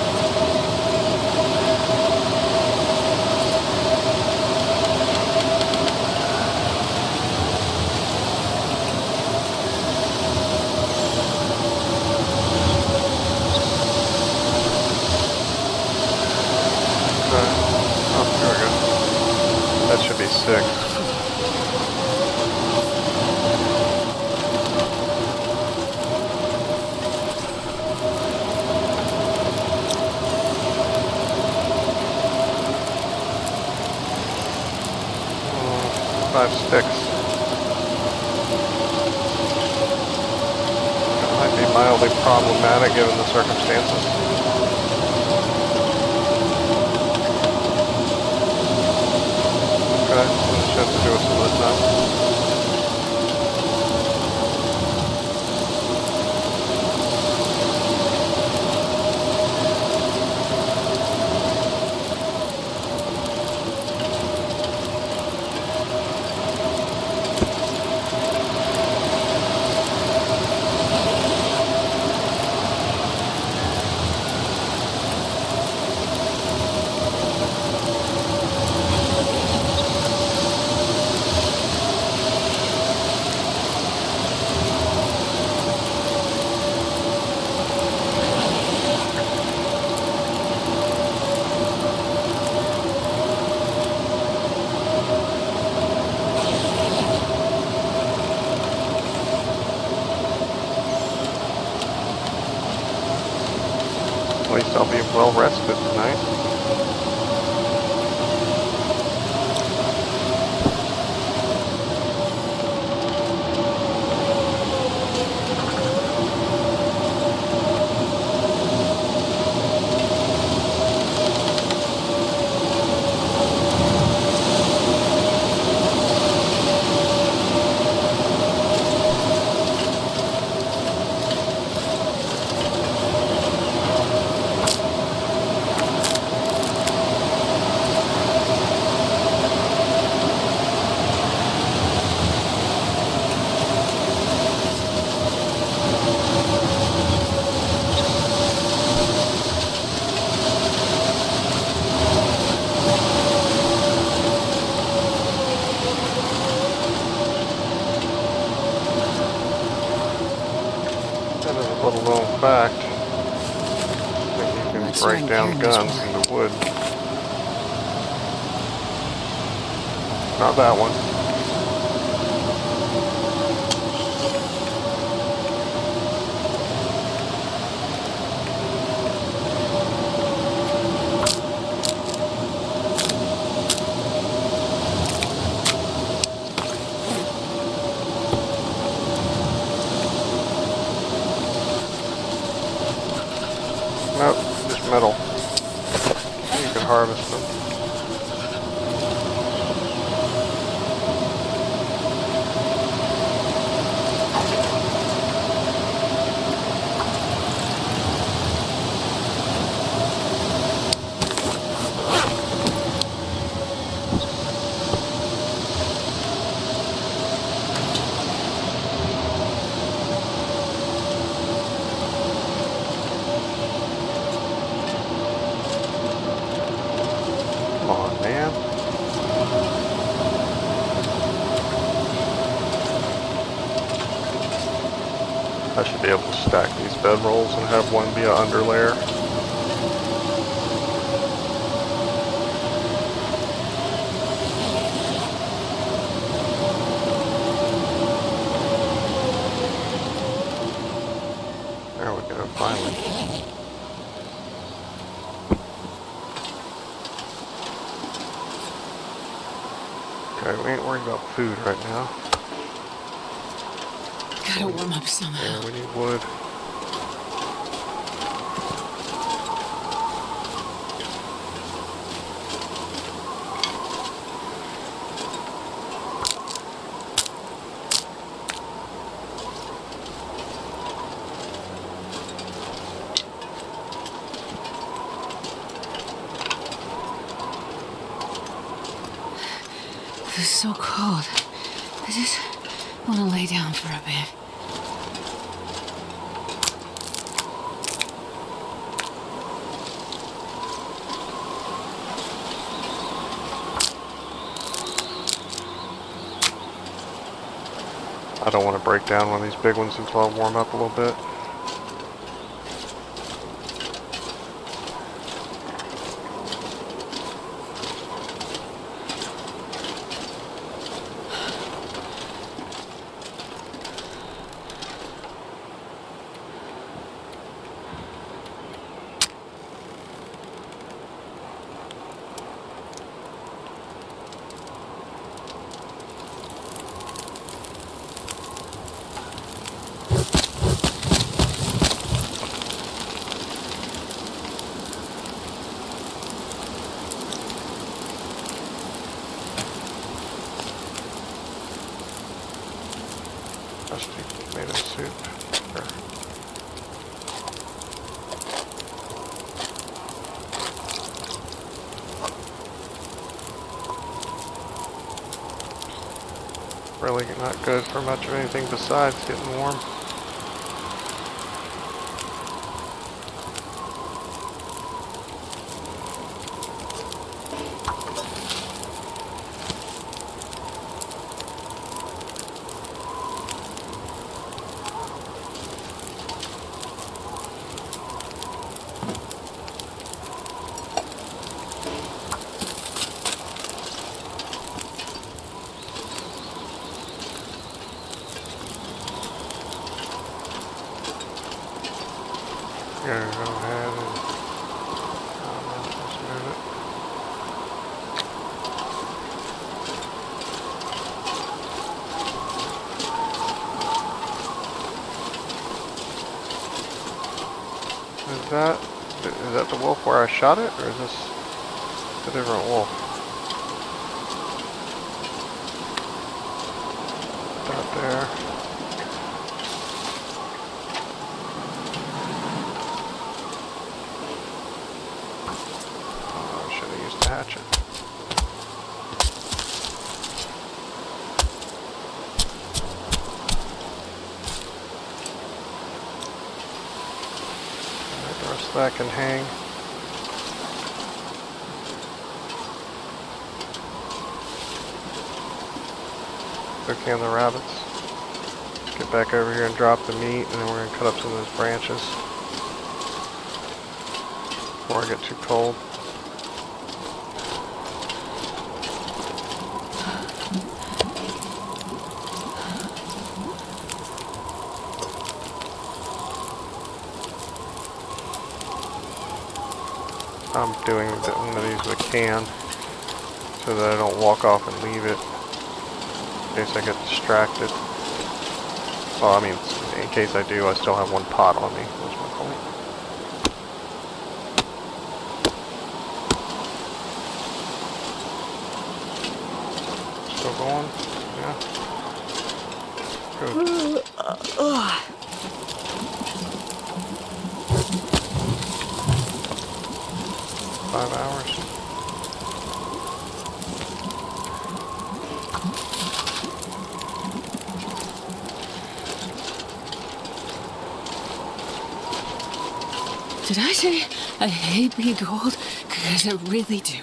Oh, there we go. That should be 6. 5 sticks. That might be mildly problematic given the circumstances. Okay, so we should have to do with some of this now. At least I'll be well rested tonight. Little known fact that you can break down guns into wood. Not that one. Nope, just metal. You can harvest them. Come on, man. I should be able to stack these bedrolls and have one be an underlayer. There we go, finally. Okay, we ain't worried about food right now. Gotta warm up somehow. Yeah, we need wood. It's so cold. I just want to lay down for a bit. I don't want to break down one of these big ones until I warm up a little bit. Rusty tomato soup. Sure. Really not good for much of anything besides getting warm. Gonna go ahead and just move it. Is that the wolf where I shot it, or is this a different wolf? That there. Oh, I should have used a hatchet. Alright, the rest of that can hang. So can the rabbits. Let's get back over here and drop the meat, and then we're gonna cut up some of those branches before I get too cold. I'm doing one of these with a can so that I don't walk off and leave it in case I get distracted. Well, I mean, in case I do, I still have one pot on me. That's my point. Still going? Yeah. Good. 5 hours. Did I say I hate being cold? Because I really do.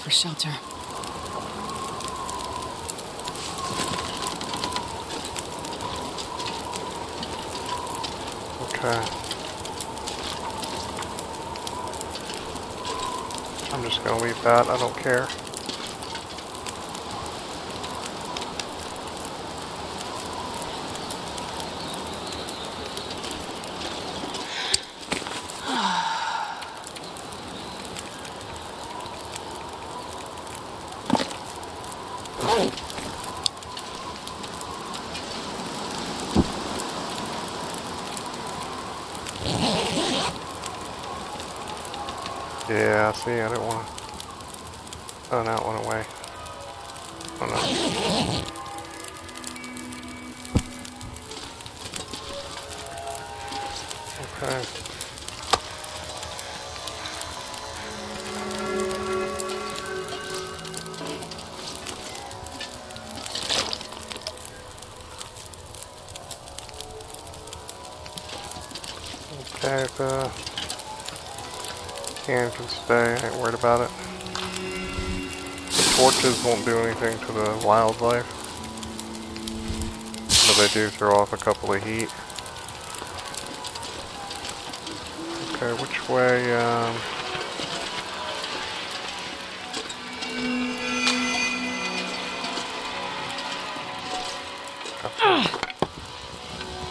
for shelter. Okay. I'm just gonna leave that, I don't care. Yeah, see, I didn't want to... Oh, now it went away. Oh, no. Okay. Okay, the can stay, I ain't worried about it. The torches won't do anything to the wildlife, but they do throw off a couple of heat. Okay, which way,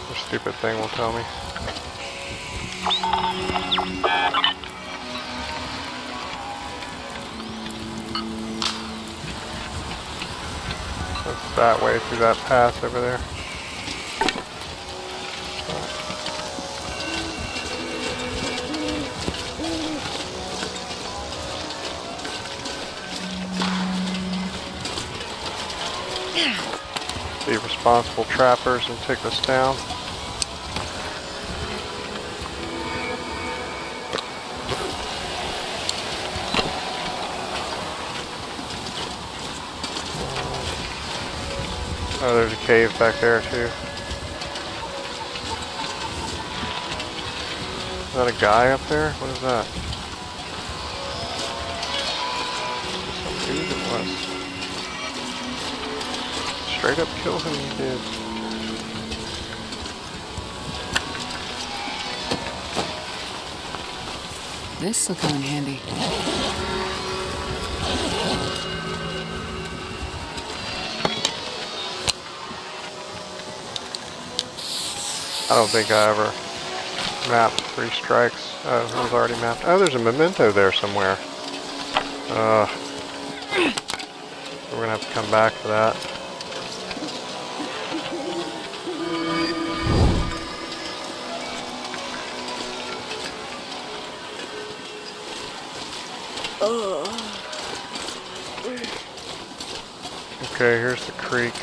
the stupid thing will tell me. That's that way through that path over there. Be responsible trappers and take this down. Oh, there's a cave back there too. Is that a guy up there? What is that? Some dude it was. Straight up kill him, you did. This'll come in handy. I don't think I ever mapped 3 strikes. Oh, it was already mapped. Oh, there's a memento there somewhere. We're gonna have to come back for that. Okay, here's the creek.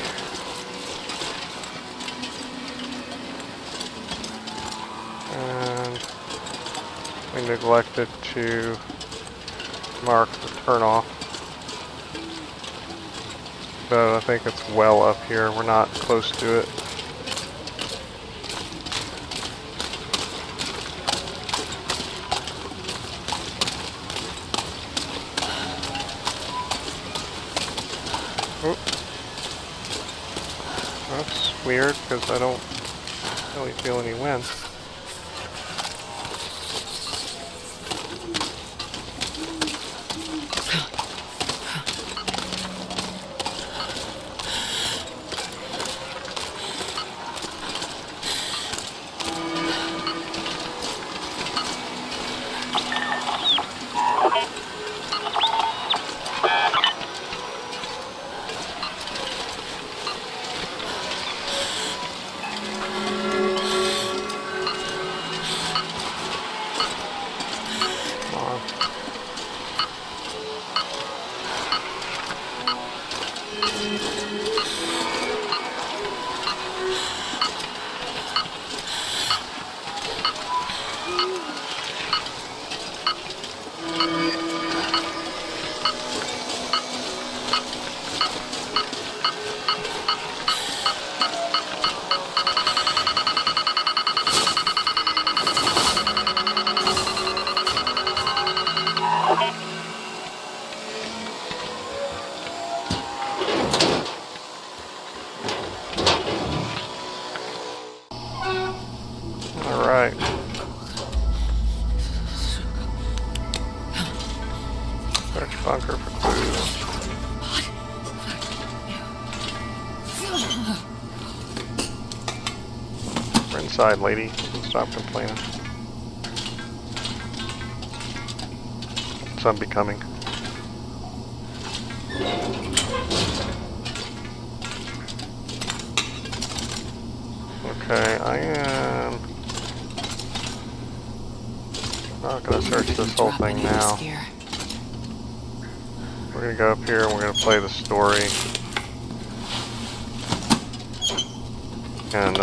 And we neglected to mark the turnoff. But I think it's well up here. We're not close to it. That's weird because I don't really feel any wind. bunker for clues. We're inside, lady. Stop complaining. Zombie coming. Okay, I am not gonna search this whole thing now. We're gonna go up here and we're gonna play the story. And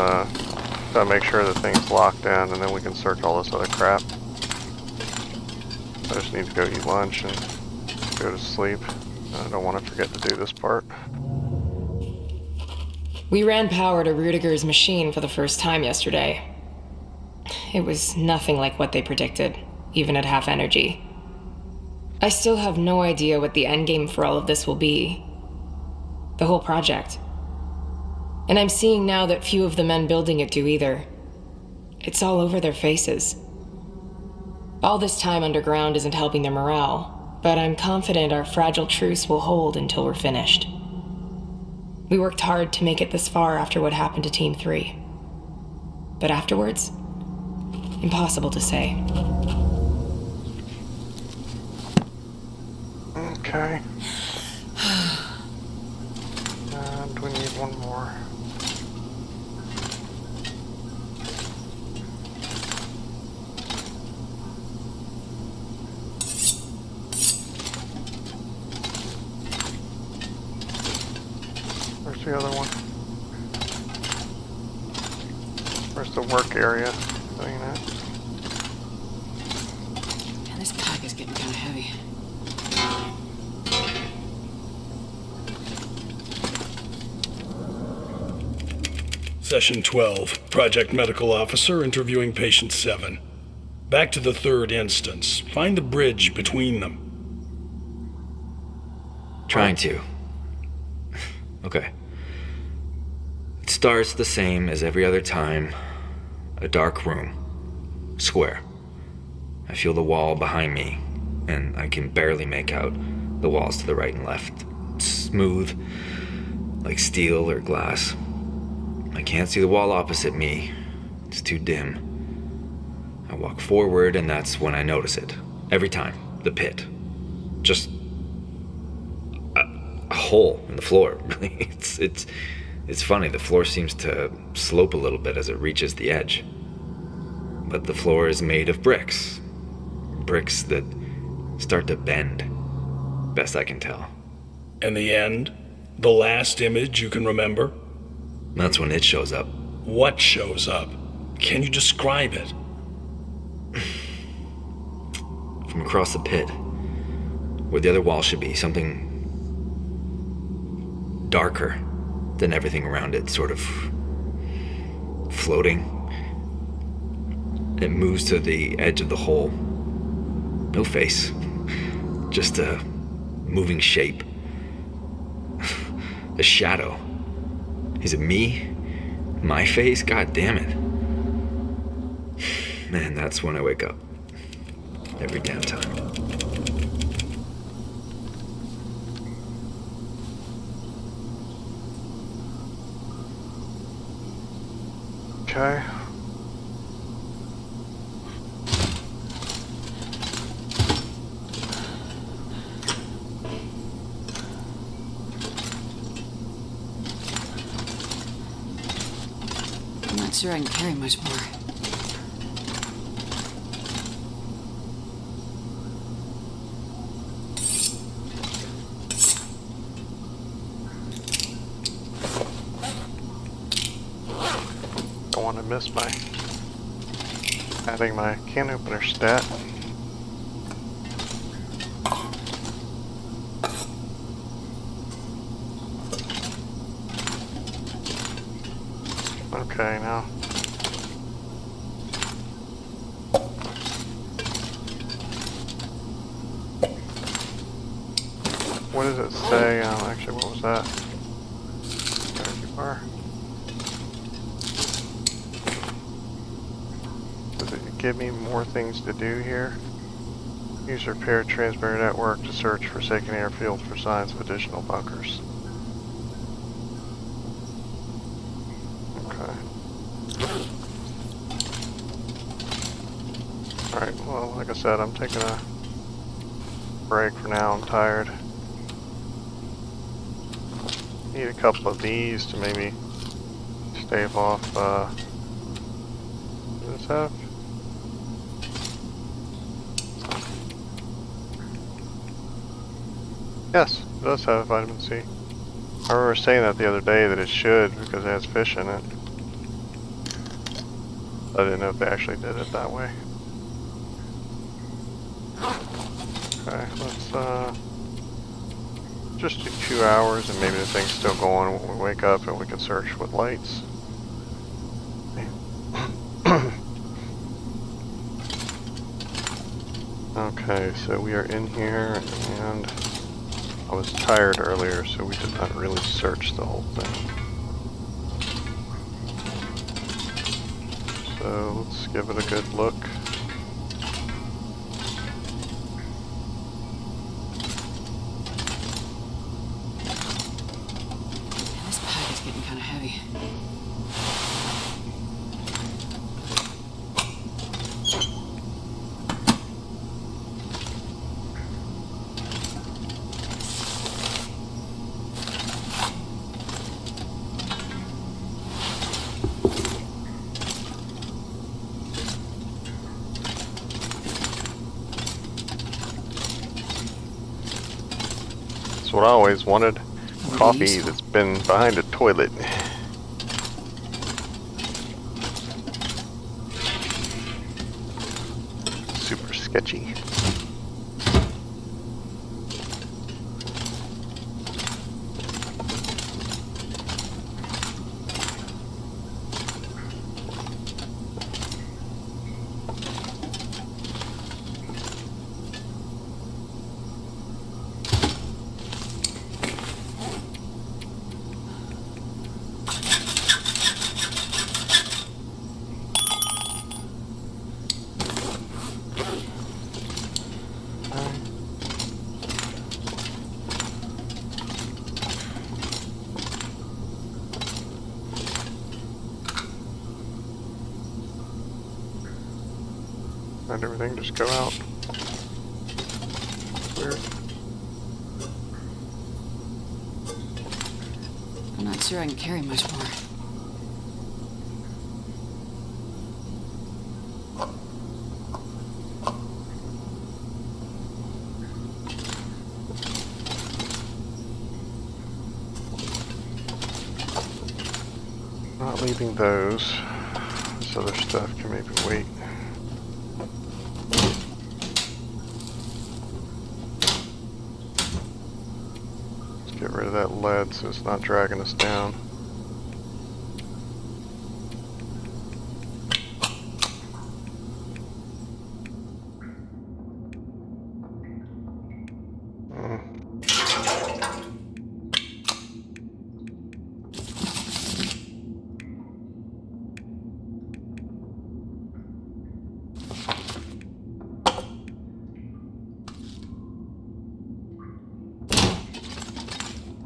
gotta make sure that thing's locked in, and then we can search all this other crap. I just need to go eat lunch and go to sleep. I don't want to forget to do this part. We ran power to Rudiger's machine for the first time yesterday. It was nothing like what they predicted, even at half energy. I still have no idea what the endgame for all of this will be. The whole project. And I'm seeing now that few of the men building it do either. It's all over their faces. All this time underground isn't helping their morale, but I'm confident our fragile truce will hold until we're finished. We worked hard to make it this far after what happened to Team 3. But afterwards? Impossible to say. Okay. And we need one more. Where's the other one? Where's the work area? Doing that? Yeah, this pack is getting kind of heavy. Session 12, Project Medical Officer interviewing Patient 7. Back to the third instance. Find the bridge between them. Trying to. Okay. It starts the same as every other time. A dark room. Square. I feel the wall behind me, and I can barely make out the walls to the right and left. Smooth, like steel or glass. I can't see the wall opposite me. It's too dim. I walk forward, and that's when I notice it. Every time. The pit. Just a hole in the floor. Really, it's funny. The floor seems to slope a little bit as it reaches the edge. But the floor is made of bricks. Bricks that start to bend. Best I can tell. And the end? The last image you can remember? That's when it shows up. What shows up? Can you describe it? From across the pit, where the other wall should be, something darker than everything around it, sort of floating. It moves to the edge of the hole. No face, just a moving shape. A shadow. Is it me? My face? God damn it. Man, that's when I wake up. Every damn time. Okay. I'm not sure I can carry much more. Don't want to miss my adding my can opener stat. Okay, now. What does it say? Actually, what was that? Energy bar. Does it give me more things to do here? Use repair transmitter network to search forsaken airfields for signs of additional bunkers. Okay. Alright, well, like I said, I'm taking a break for now. I'm tired. Need a couple of these to maybe stave off, what does this have? Yes, it does have vitamin C. I remember saying that the other day that it should because it has fish in it. I didn't know if they actually did it that way. Okay, let's just do 2 hours and maybe the thing's still going when we wake up and we can search with lights. Okay, so we are in here and I was tired earlier, so we did not really search the whole thing. So let's give it a good look. This pack is getting kind of heavy. That's what I always wanted. Coffee Useful. that's been behind a toilet. Super sketchy. Let everything just go out. Weird. I'm not sure I can carry much more. Not leaving those. This other stuff can maybe wait. Let's get rid of that lead so it's not dragging us down.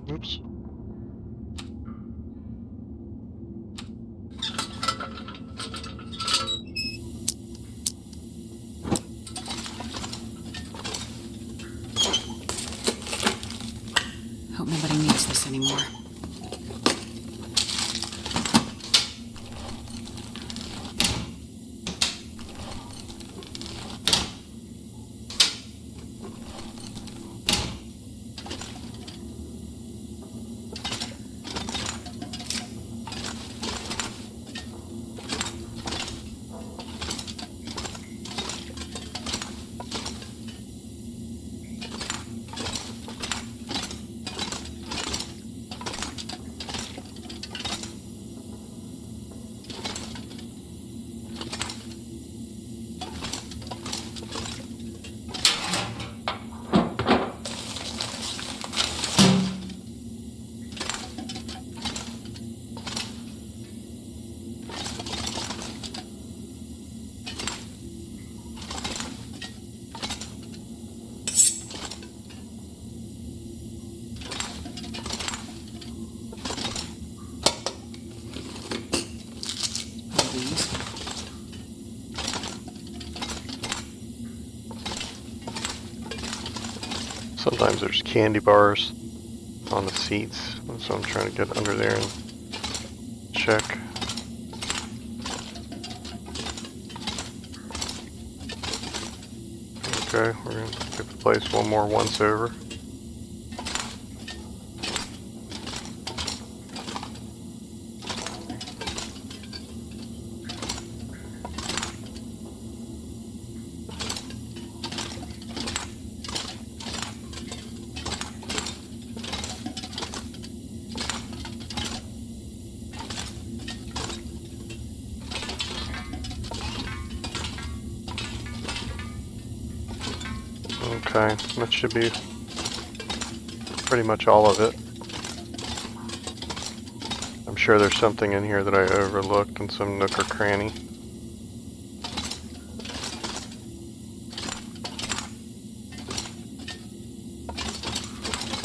Oops. Hope nobody needs this anymore. Sometimes there's candy bars on the seats, so I'm trying to get under there and check. Okay, we're going to give the place one more once over. Okay, that should be pretty much all of it. I'm sure there's something in here that I overlooked in some nook or cranny.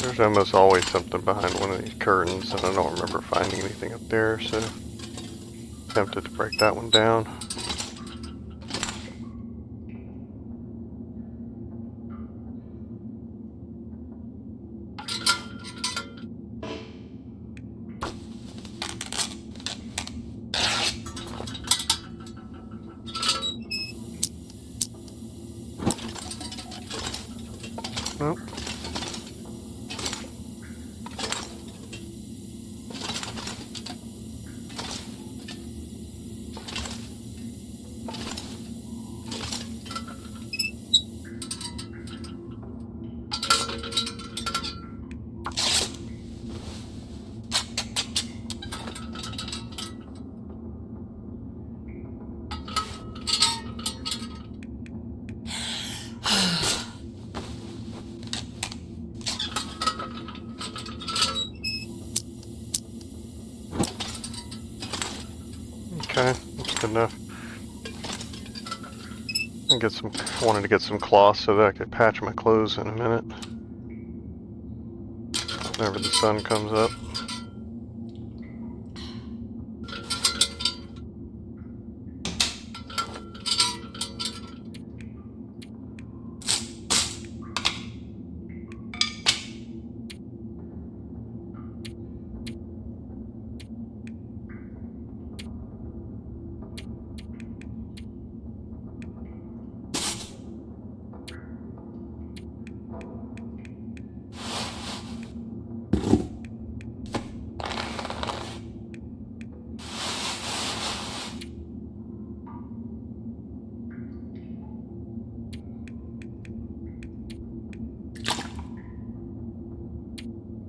There's almost always something behind one of these curtains, and I don't remember finding anything up there, so tempted to break that one down. Nope. Okay, that's good enough. Wanted to get some cloth so that I could patch my clothes in a minute. Whenever the sun comes up.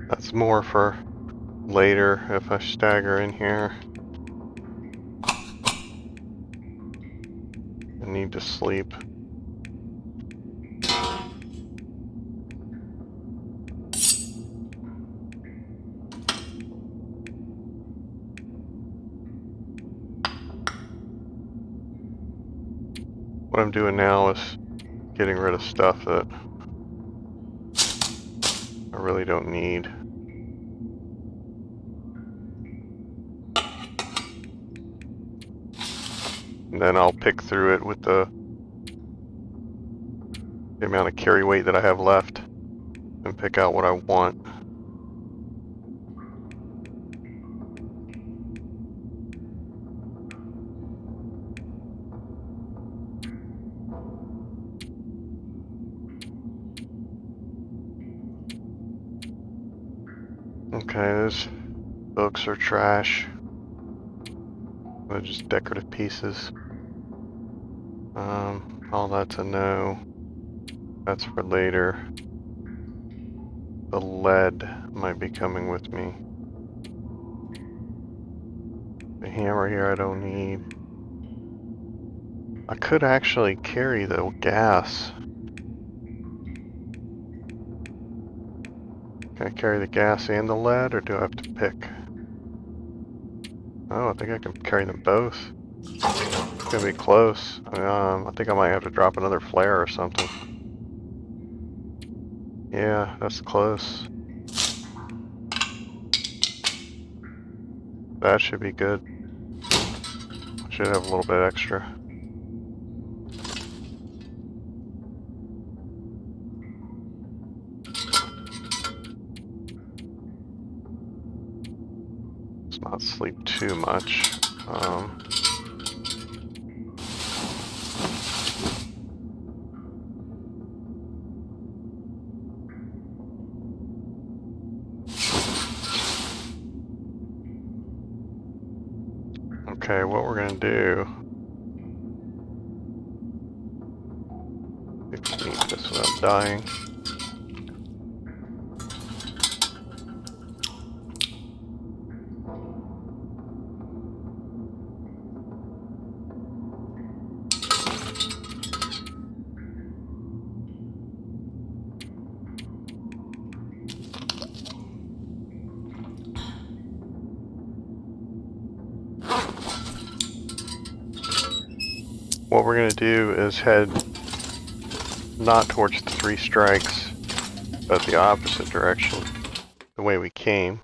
That's more for later if I stagger in here. I need to sleep. What I'm doing now is getting rid of stuff that I really don't need. And then I'll pick through it with the amount of carry weight that I have left and pick out what I want. Okay, those books are trash. They're just decorative pieces. All that's a no. That's for later. The lead might be coming with me. The hammer here I don't need. I could actually carry the gas. Can I carry the gas and the lead, or do I have to pick? Oh, I think I can carry them both. It's gonna be close. I think I might have to drop another flare or something. Yeah, that's close. That should be good. Should have a little bit extra. not sleep too much. Okay, what we're gonna do. We can eat this without dying. What we're going to do is head not towards the 3 strikes, but the opposite direction, the way we came.